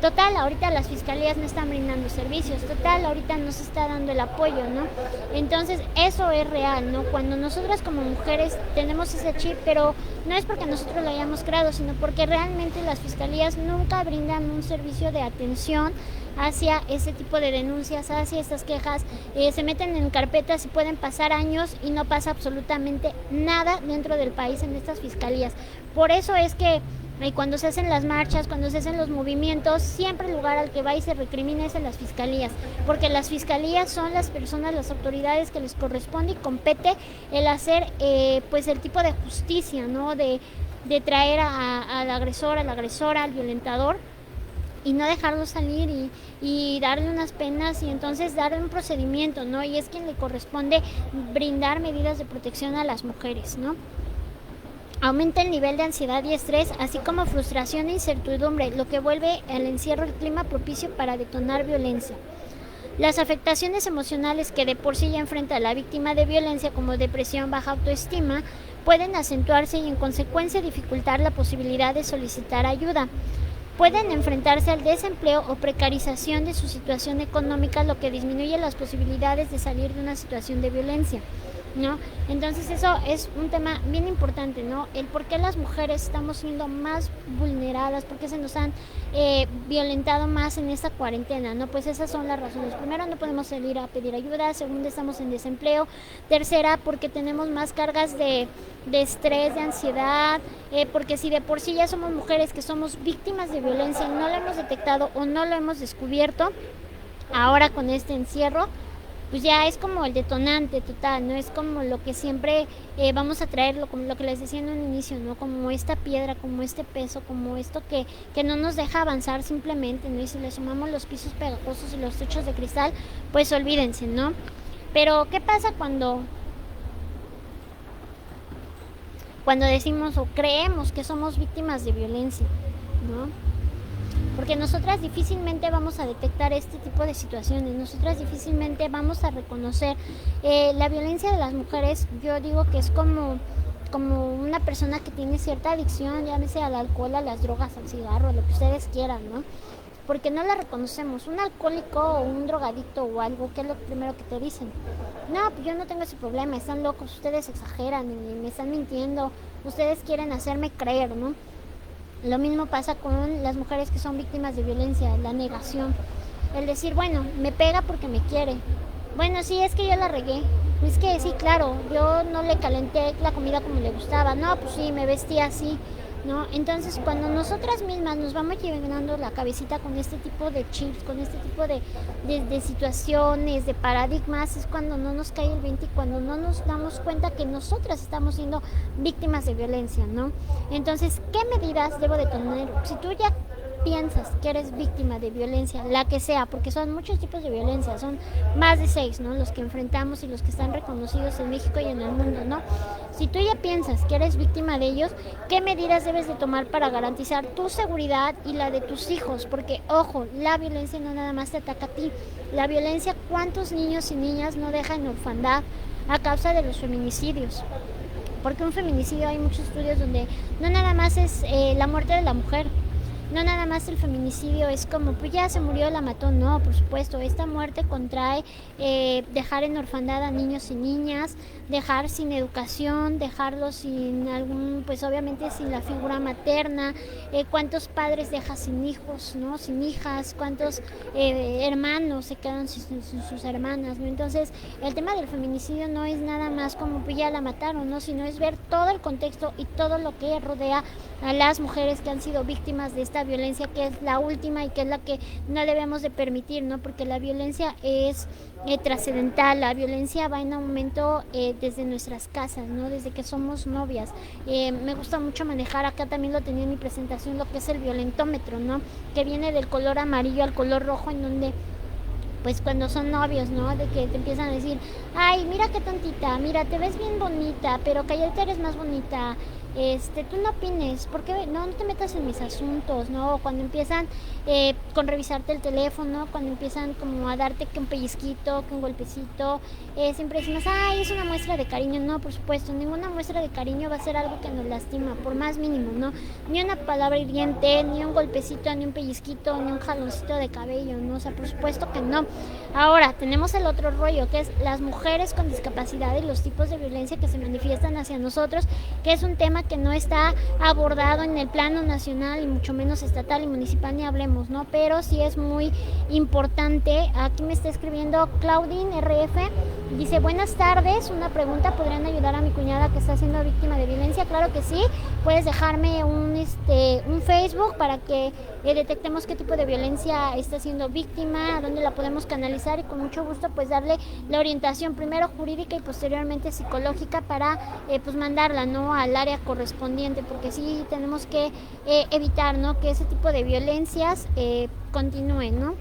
Total, ahorita las fiscalías no están brindando servicios, total, ahorita no se está dando el apoyo, ¿no? Entonces, eso es real, ¿no? Cuando nosotras como mujeres tenemos ese chip, pero no es porque nosotros lo hayamos creado, sino porque realmente las fiscalías nunca brindan un servicio de atención hacia ese tipo de denuncias, hacia estas quejas, se meten en carpetas y pueden pasar años y no pasa absolutamente nada dentro del país en estas fiscalías. Por eso es que y cuando se hacen las marchas, cuando se hacen los movimientos, siempre el lugar al que va y se recrimina es en las fiscalías, porque las fiscalías son las personas, las autoridades que les corresponde y compete el hacer pues el tipo de justicia, ¿no? De traer al agresor, a la agresora, al violentador y no dejarlo salir y darle unas penas y entonces darle un procedimiento, ¿no? Y es quien le corresponde brindar medidas de protección a las mujeres, ¿no? Aumenta el nivel de ansiedad y estrés, así como frustración e incertidumbre, lo que vuelve al encierro el clima propicio para detonar violencia. Las afectaciones emocionales que de por sí ya enfrenta la víctima de violencia, como depresión, baja autoestima, pueden acentuarse y en consecuencia dificultar la posibilidad de solicitar ayuda. Pueden enfrentarse al desempleo o precarización de su situación económica, lo que disminuye las posibilidades de salir de una situación de violencia, ¿no? Entonces eso es un tema bien importante, ¿no? El por qué las mujeres estamos siendo más vulneradas, por qué se nos han violentado más en esta cuarentena, ¿no? Pues esas son las razones. Primero, no podemos salir a pedir ayuda. Segunda, estamos en desempleo. Tercera, porque tenemos más cargas de estrés, de ansiedad, porque si de por sí ya somos mujeres que somos víctimas de violencia, no lo hemos detectado o no lo hemos descubierto, ahora con este encierro, pues ya es como el detonante total, ¿no? Es como lo que siempre vamos a traerlo, como lo que les decía en un inicio, ¿no? Como esta piedra, como este peso, como esto que no nos deja avanzar simplemente, ¿no? Y si le sumamos los pisos pegajosos y los techos de cristal, pues olvídense, ¿no? Pero, ¿qué pasa cuando decimos o creemos que somos víctimas de violencia, ¿no? Porque nosotras difícilmente vamos a detectar este tipo de situaciones, nosotras difícilmente vamos a reconocer la violencia de las mujeres. Yo digo que es como una persona que tiene cierta adicción, llámese al alcohol, a las drogas, al cigarro, a lo que ustedes quieran, ¿no? Porque no la reconocemos. Un alcohólico o un drogadicto o algo, ¿qué es lo primero que te dicen? No, pues yo no tengo ese problema, están locos, ustedes exageran y me están mintiendo, ustedes quieren hacerme creer, ¿no? Lo mismo pasa con las mujeres que son víctimas de violencia, la negación. El decir, bueno, me pega porque me quiere. Bueno, sí, es que yo la regué. Es que sí, claro, yo no le calenté la comida como le gustaba. No, pues sí, me vestía así, ¿no? Entonces, cuando nosotras mismas nos vamos llenando la cabecita con este tipo de chips, con este tipo de situaciones, de paradigmas, es cuando no nos cae el 20 y cuando no nos damos cuenta que nosotras estamos siendo víctimas de violencia, ¿no? Entonces, ¿qué medidas debo de tener? Si tú ya piensas que eres víctima de violencia, la que sea, porque son muchos tipos de violencia, son más de 6, ¿no? Los que enfrentamos y los que están reconocidos en México y en el mundo, ¿no? Si tú ya piensas que eres víctima de ellos, ¿qué medidas debes de tomar para garantizar tu seguridad y la de tus hijos? Porque, ojo, la violencia no nada más te ataca a ti. La violencia, ¿cuántos niños y niñas no dejan en orfandad a causa de los feminicidios? Porque un feminicidio, hay muchos estudios donde no nada más es la muerte de la mujer, no nada más el feminicidio es como, pues ya se murió, la mató, no, por supuesto, esta muerte contrae dejar en orfandad a niños y niñas, dejar sin educación, dejarlos sin algún, pues obviamente sin la figura materna, cuántos padres deja sin hijos, ¿no? Sin hijas, cuántos hermanos se quedan sin sus hermanas, ¿no? Entonces, el tema del feminicidio no es nada más como, pues ya la mataron, ¿no? Sino es ver todo el contexto y todo lo que rodea a las mujeres que han sido víctimas de esta violencia, que es la última y que es la que no debemos de permitir, ¿no? Porque la violencia es trascendental, la violencia va en aumento desde nuestras casas, ¿no? Desde que somos novias. Me gusta mucho manejar, acá también lo tenía en mi presentación, lo que es el violentómetro, ¿no? Que viene del color amarillo al color rojo, en donde pues cuando son novios, ¿no? De que te empiezan a decir, ay, mira qué tontita, mira, te ves bien bonita, pero cállate, eres más bonita, tú no opines, ¿por qué no te metas en mis asuntos, ¿no? Cuando empiezan con revisarte el teléfono, cuando empiezan como a darte que un pellizquito, que un golpecito, siempre decimos, ay, es una muestra de cariño. No, por supuesto, ninguna muestra de cariño va a ser algo que nos lastima, por más mínimo, ¿no? Ni una palabra hiriente, ni un golpecito, ni un pellizquito, ni un jaloncito de cabello, ¿no? O sea, por supuesto que no. Ahora, tenemos el otro rollo, que es las mujeres con discapacidad y los tipos de violencia que se manifiestan hacia nosotros, que es un tema que no está abordado en el plano nacional y mucho menos estatal y municipal, ni hablemos, ¿no? Pero sí es muy importante. Aquí me está escribiendo Claudine RF, dice, buenas tardes, una pregunta, ¿podrían ayudar a mi cuñada que está siendo víctima de violencia? Claro que sí, puedes dejarme un Facebook para que detectemos qué tipo de violencia está siendo víctima, a dónde la podemos canalizar y con mucho gusto pues darle la orientación primero jurídica y posteriormente psicológica para pues mandarla, ¿no? Al área correspondiente, porque sí tenemos que evitar, ¿no? Que ese tipo de violencias continúen, ¿no?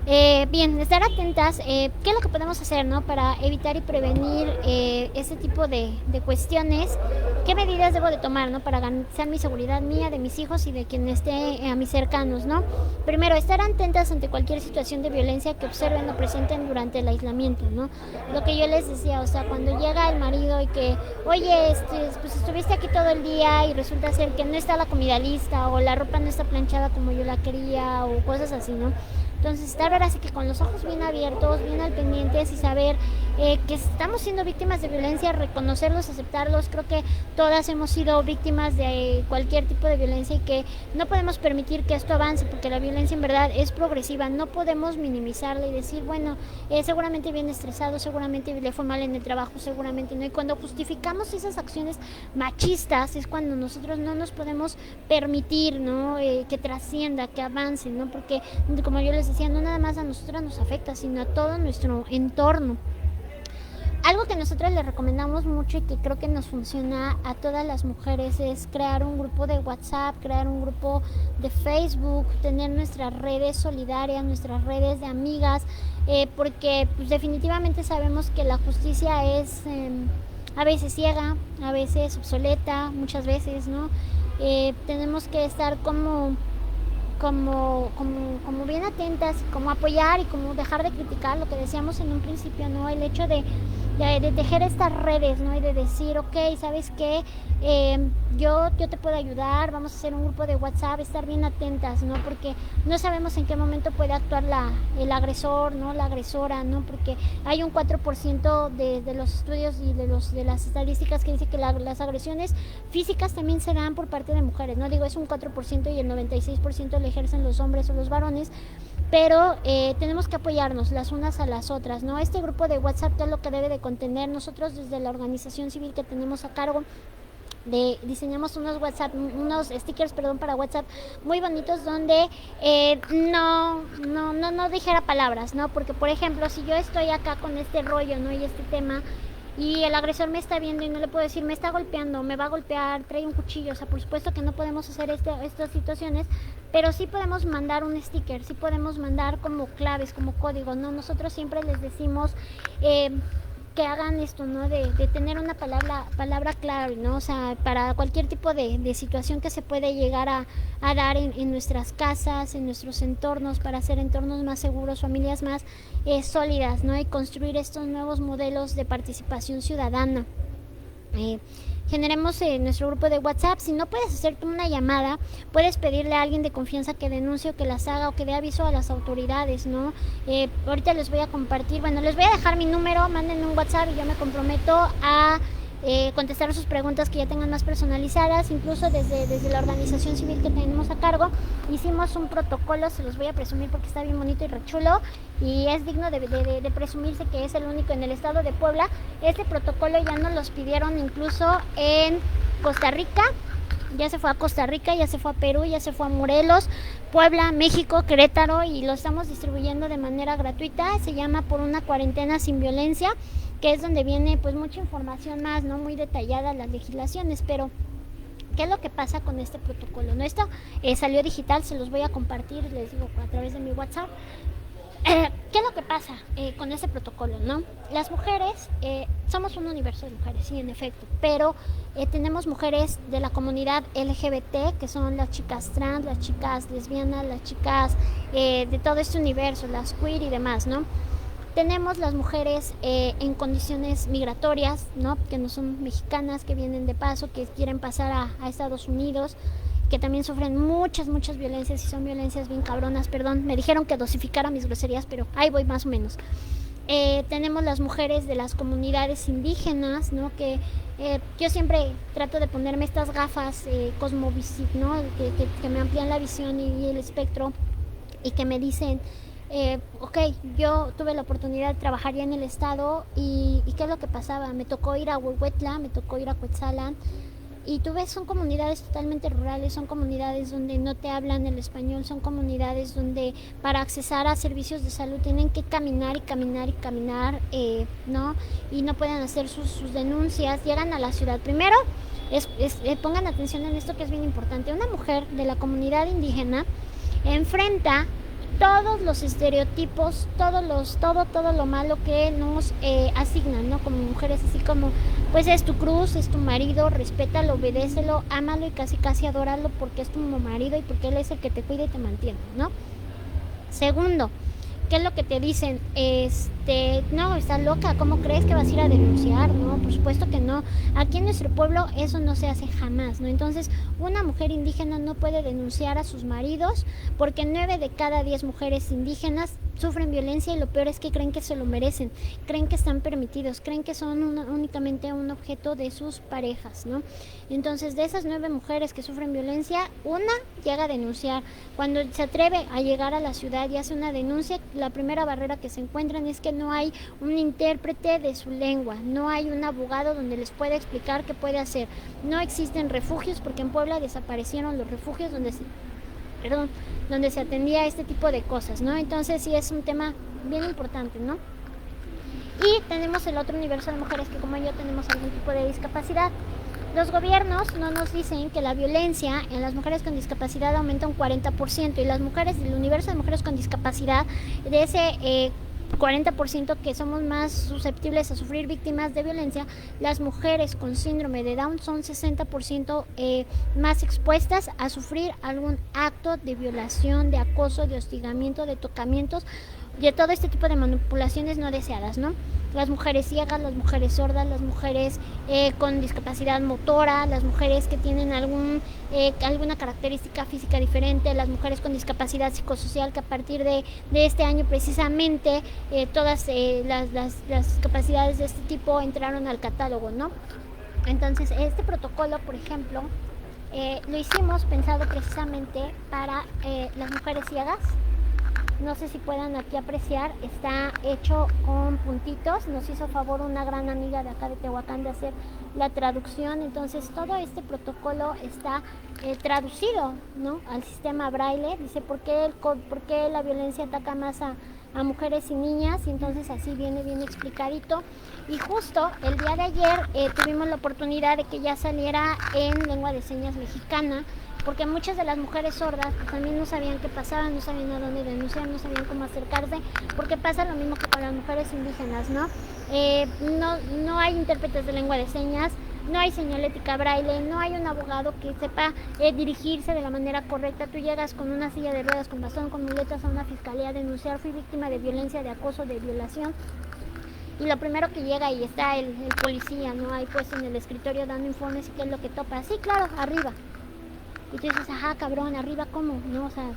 Bien, estar atentas, ¿qué es lo que podemos hacer, no, para evitar y prevenir ese tipo de cuestiones? ¿Qué medidas debo de tomar, no, para garantizar mi seguridad mía, de mis hijos y de quien esté a mis cercanos, no? Primero, estar atentas ante cualquier situación de violencia que observen o presenten durante el aislamiento, ¿no? Lo que yo les decía, o sea, cuando llega el marido y que, oye, pues estuviste aquí todo el día y resulta ser que no está la comida lista o la ropa no está planchada como yo la quería o cosas así, ¿no? Entonces estar ahora sí que con los ojos bien abiertos, bien al pendientes y saber que estamos siendo víctimas de violencia, reconocerlos, aceptarlos. Creo que todas hemos sido víctimas de cualquier tipo de violencia y que no podemos permitir que esto avance porque la violencia en verdad es progresiva. No podemos minimizarla y decir, bueno, seguramente viene estresado, seguramente le fue mal en el trabajo, seguramente no. Y cuando justificamos esas acciones machistas es cuando nosotros no nos podemos permitir, ¿no? Que trascienda, que avance, ¿no? Porque como yo les decía, no nada más a nosotras nos afecta, sino a todo nuestro entorno. Algo que nosotros les recomendamos mucho y que creo que nos funciona a todas las mujeres es crear un grupo de WhatsApp, crear un grupo de Facebook, tener nuestras redes solidarias, nuestras redes de amigas, porque pues, definitivamente sabemos que la justicia es a veces ciega, a veces obsoleta, muchas veces, ¿no? Tenemos que estar como bien atentas, como apoyar y como dejar de criticar lo que decíamos en un principio, ¿no? El hecho de tejer estas redes, ¿no? Y de decir, ok, ¿sabes qué? Yo te puedo ayudar, vamos a hacer un grupo de WhatsApp, estar bien atentas, ¿no? Porque no sabemos en qué momento puede actuar el agresor, ¿no? La agresora, ¿no? Porque hay un 4% de los estudios y de las estadísticas que dice que las agresiones físicas también se dan por parte de mujeres, ¿no? Digo, es un 4% y el 96% lo ejercen los hombres o los varones, pero tenemos que apoyarnos las unas a las otras, ¿no? Este grupo de WhatsApp, ¿qué es lo que debe de contener? Nosotros desde la organización civil que tenemos a cargo diseñamos unos stickers para WhatsApp muy bonitos donde no dijera palabras, ¿no? Porque por ejemplo, si yo estoy acá con este rollo, ¿no? Y este tema y el agresor me está viendo y no le puedo decir, me está golpeando, me va a golpear, trae un cuchillo, o sea, por supuesto que no podemos hacer estas situaciones, pero sí podemos mandar un sticker, sí podemos mandar como claves, como códigos, ¿no? Nosotros siempre les decimos que hagan esto, ¿no? De tener una palabra clave, ¿no? O sea, para cualquier tipo de situación que se puede llegar a dar en nuestras casas, en nuestros entornos, para hacer entornos más seguros, familias más sólidas, ¿no? Y construir estos nuevos modelos de participación ciudadana. Generemos nuestro grupo de WhatsApp. Si no puedes hacerte una llamada, puedes pedirle a alguien de confianza que denuncie o que las haga o que dé aviso a las autoridades, ¿no? Ahorita les voy a compartir, les voy a dejar mi número, mándenme un WhatsApp y yo me comprometo a contestar sus preguntas que ya tengan más personalizadas. Incluso desde la organización civil que tenemos a cargo hicimos un protocolo, se los voy a presumir porque está bien bonito y re chulo y es digno de presumirse que es el único en el estado de Puebla. Este protocolo ya nos los pidieron incluso en Costa Rica, ya se fue a Costa Rica, ya se fue a Perú, ya se fue a Morelos, Puebla, México, Querétaro y lo estamos distribuyendo de manera gratuita. Se llama Por una cuarentena sin violencia, que es donde viene pues mucha información más, ¿no? Muy detallada las legislaciones, pero ¿qué es lo que pasa con este protocolo? ¿No? Esto salió digital, se los voy a compartir, les digo, a través de mi WhatsApp. ¿Qué es lo que pasa con este protocolo, no? Las mujeres somos un universo de mujeres, sí, en efecto, pero tenemos mujeres de la comunidad LGBT, que son las chicas trans, las chicas lesbianas, las chicas de todo este universo, las queer y demás, ¿no? Tenemos las mujeres en condiciones migratorias, ¿no? Que no son mexicanas, que vienen de paso, que quieren pasar a Estados Unidos, que también sufren muchas violencias y son violencias bien cabronas. Perdón, me dijeron que dosificara mis groserías, pero ahí voy más o menos. Tenemos las mujeres de las comunidades indígenas, ¿no? Que yo siempre trato de ponerme estas gafas cosmovisit, ¿no? Que me amplían la visión y el espectro y que me dicen, ok, yo tuve la oportunidad de trabajar ya en el estado y ¿qué es lo que pasaba? Me tocó ir a Huehuetla, me tocó ir a Cuetzalan y tú ves, son comunidades totalmente rurales, son comunidades donde no te hablan el español, son comunidades donde para accesar a servicios de salud tienen que caminar, ¿no? Y no pueden hacer sus denuncias, llegan a la ciudad. Primero, pongan atención en esto que es bien importante, una mujer de la comunidad indígena enfrenta todos los estereotipos, todo lo malo que nos asignan, ¿no? Como mujeres, así como, pues es tu cruz, es tu marido, respétalo, obedécelo, ámalo y casi adóralo porque es tu marido y porque él es el que te cuida y te mantiene, ¿no? Segundo, ¿qué es lo que te dicen? No, estás loca, ¿cómo crees que vas a ir a denunciar? No, por supuesto que no. Aquí en nuestro pueblo eso no se hace jamás, ¿no? Entonces, una mujer indígena no puede denunciar a sus maridos porque 9 de cada 10 mujeres indígenas sufren violencia y lo peor es que creen que se lo merecen, creen que están permitidos, creen que son únicamente un objeto de sus parejas, ¿no? Entonces, de esas 9 mujeres que sufren violencia, una llega a denunciar. Cuando se atreve a llegar a la ciudad y hace una denuncia, la primera barrera que se encuentran es que no hay un intérprete de su lengua, no hay un abogado donde les pueda explicar qué puede hacer. No existen refugios porque en Puebla desaparecieron los refugios donde se atendía a este tipo de cosas, ¿no? Entonces sí es un tema bien importante, ¿no? Y tenemos el otro universo de mujeres que como yo tenemos algún tipo de discapacidad. Los gobiernos no nos dicen que la violencia en las mujeres con discapacidad aumenta un 40% y las mujeres del universo de mujeres con discapacidad, de ese 40% que somos más susceptibles a sufrir víctimas de violencia, las mujeres con síndrome de Down son 60% más expuestas a sufrir algún acto de violación, de acoso, de hostigamiento, de tocamientos, de todo este tipo de manipulaciones no deseadas, ¿no? Las mujeres ciegas, las mujeres sordas, las mujeres con discapacidad motora, las mujeres que tienen alguna característica física diferente, las mujeres con discapacidad psicosocial, que a partir de este año precisamente todas las discapacidades de este tipo entraron al catálogo, ¿no? Entonces, este protocolo, por ejemplo, lo hicimos pensado precisamente para las mujeres ciegas. No sé si puedan aquí apreciar, está hecho con puntitos. Nos hizo favor una gran amiga de acá de Tehuacán de hacer la traducción. Entonces todo este protocolo está traducido, ¿no?, al sistema braille. Dice por qué la violencia ataca más a mujeres y niñas, y entonces así viene bien explicadito. Y justo el día de ayer tuvimos la oportunidad de que ya saliera en lengua de señas mexicana, porque muchas de las mujeres sordas pues, también no sabían qué pasaba, no sabían a dónde denunciar, no sabían cómo acercarse, porque pasa lo mismo que con las mujeres indígenas, ¿no? No hay intérpretes de lengua de señas, no hay señalética braille, no hay un abogado que sepa dirigirse de la manera correcta. Tú llegas con una silla de ruedas, con bastón, con muletas a una fiscalía a denunciar, fui víctima de violencia, de acoso, de violación. Y lo primero que llega y está el policía, ¿no? Ahí puesto en el escritorio dando informes y qué es lo que topa. Sí, claro, arriba. Y tú dices, ajá, cabrón, arriba, ¿cómo? ¿No? O sea,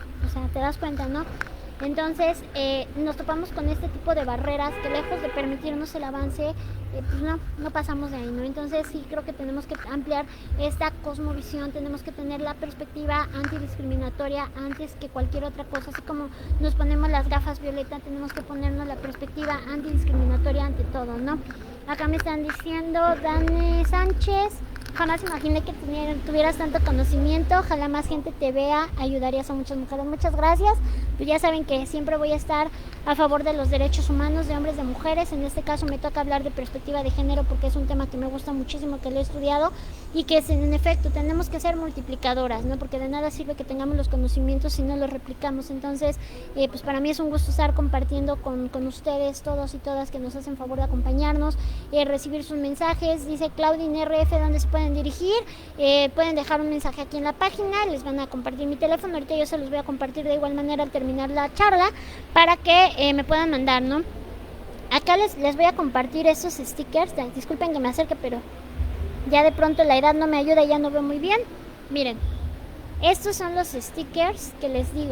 te das cuenta, ¿no? Entonces, nos topamos con este tipo de barreras que lejos de permitirnos el avance, pues no pasamos de ahí, ¿no? Entonces, sí creo que tenemos que ampliar esta cosmovisión, tenemos que tener la perspectiva antidiscriminatoria antes que cualquier otra cosa. Así como nos ponemos las gafas violeta, tenemos que ponernos la perspectiva antidiscriminatoria ante todo, ¿no? Acá me están diciendo, Dani Sánchez, jamás imaginé que tuvieras tanto conocimiento, ojalá más gente te vea, ayudarías a muchas mujeres. Muchas gracias. Pues ya saben que siempre voy a estar a favor de los derechos humanos de hombres, de mujeres. En este caso me toca hablar de perspectiva de género porque es un tema que me gusta muchísimo, que lo he estudiado y que en efecto tenemos que ser multiplicadoras, ¿no? Porque de nada sirve que tengamos los conocimientos si no los replicamos. Entonces, pues para mí es un gusto estar compartiendo con ustedes, todos y todas que nos hacen favor de acompañarnos, recibir sus mensajes. Dice Claudine RF, ¿dónde se pueden dirigir? Pueden dejar un mensaje aquí en la página, les van a compartir mi teléfono, ahorita yo se los voy a compartir de igual manera al terminar la charla para que me puedan mandar, ¿no? Acá les voy a compartir esos stickers. Disculpen que me acerque, pero ya de pronto la edad no me ayuda y ya no veo muy bien. Miren, estos son los stickers que les digo.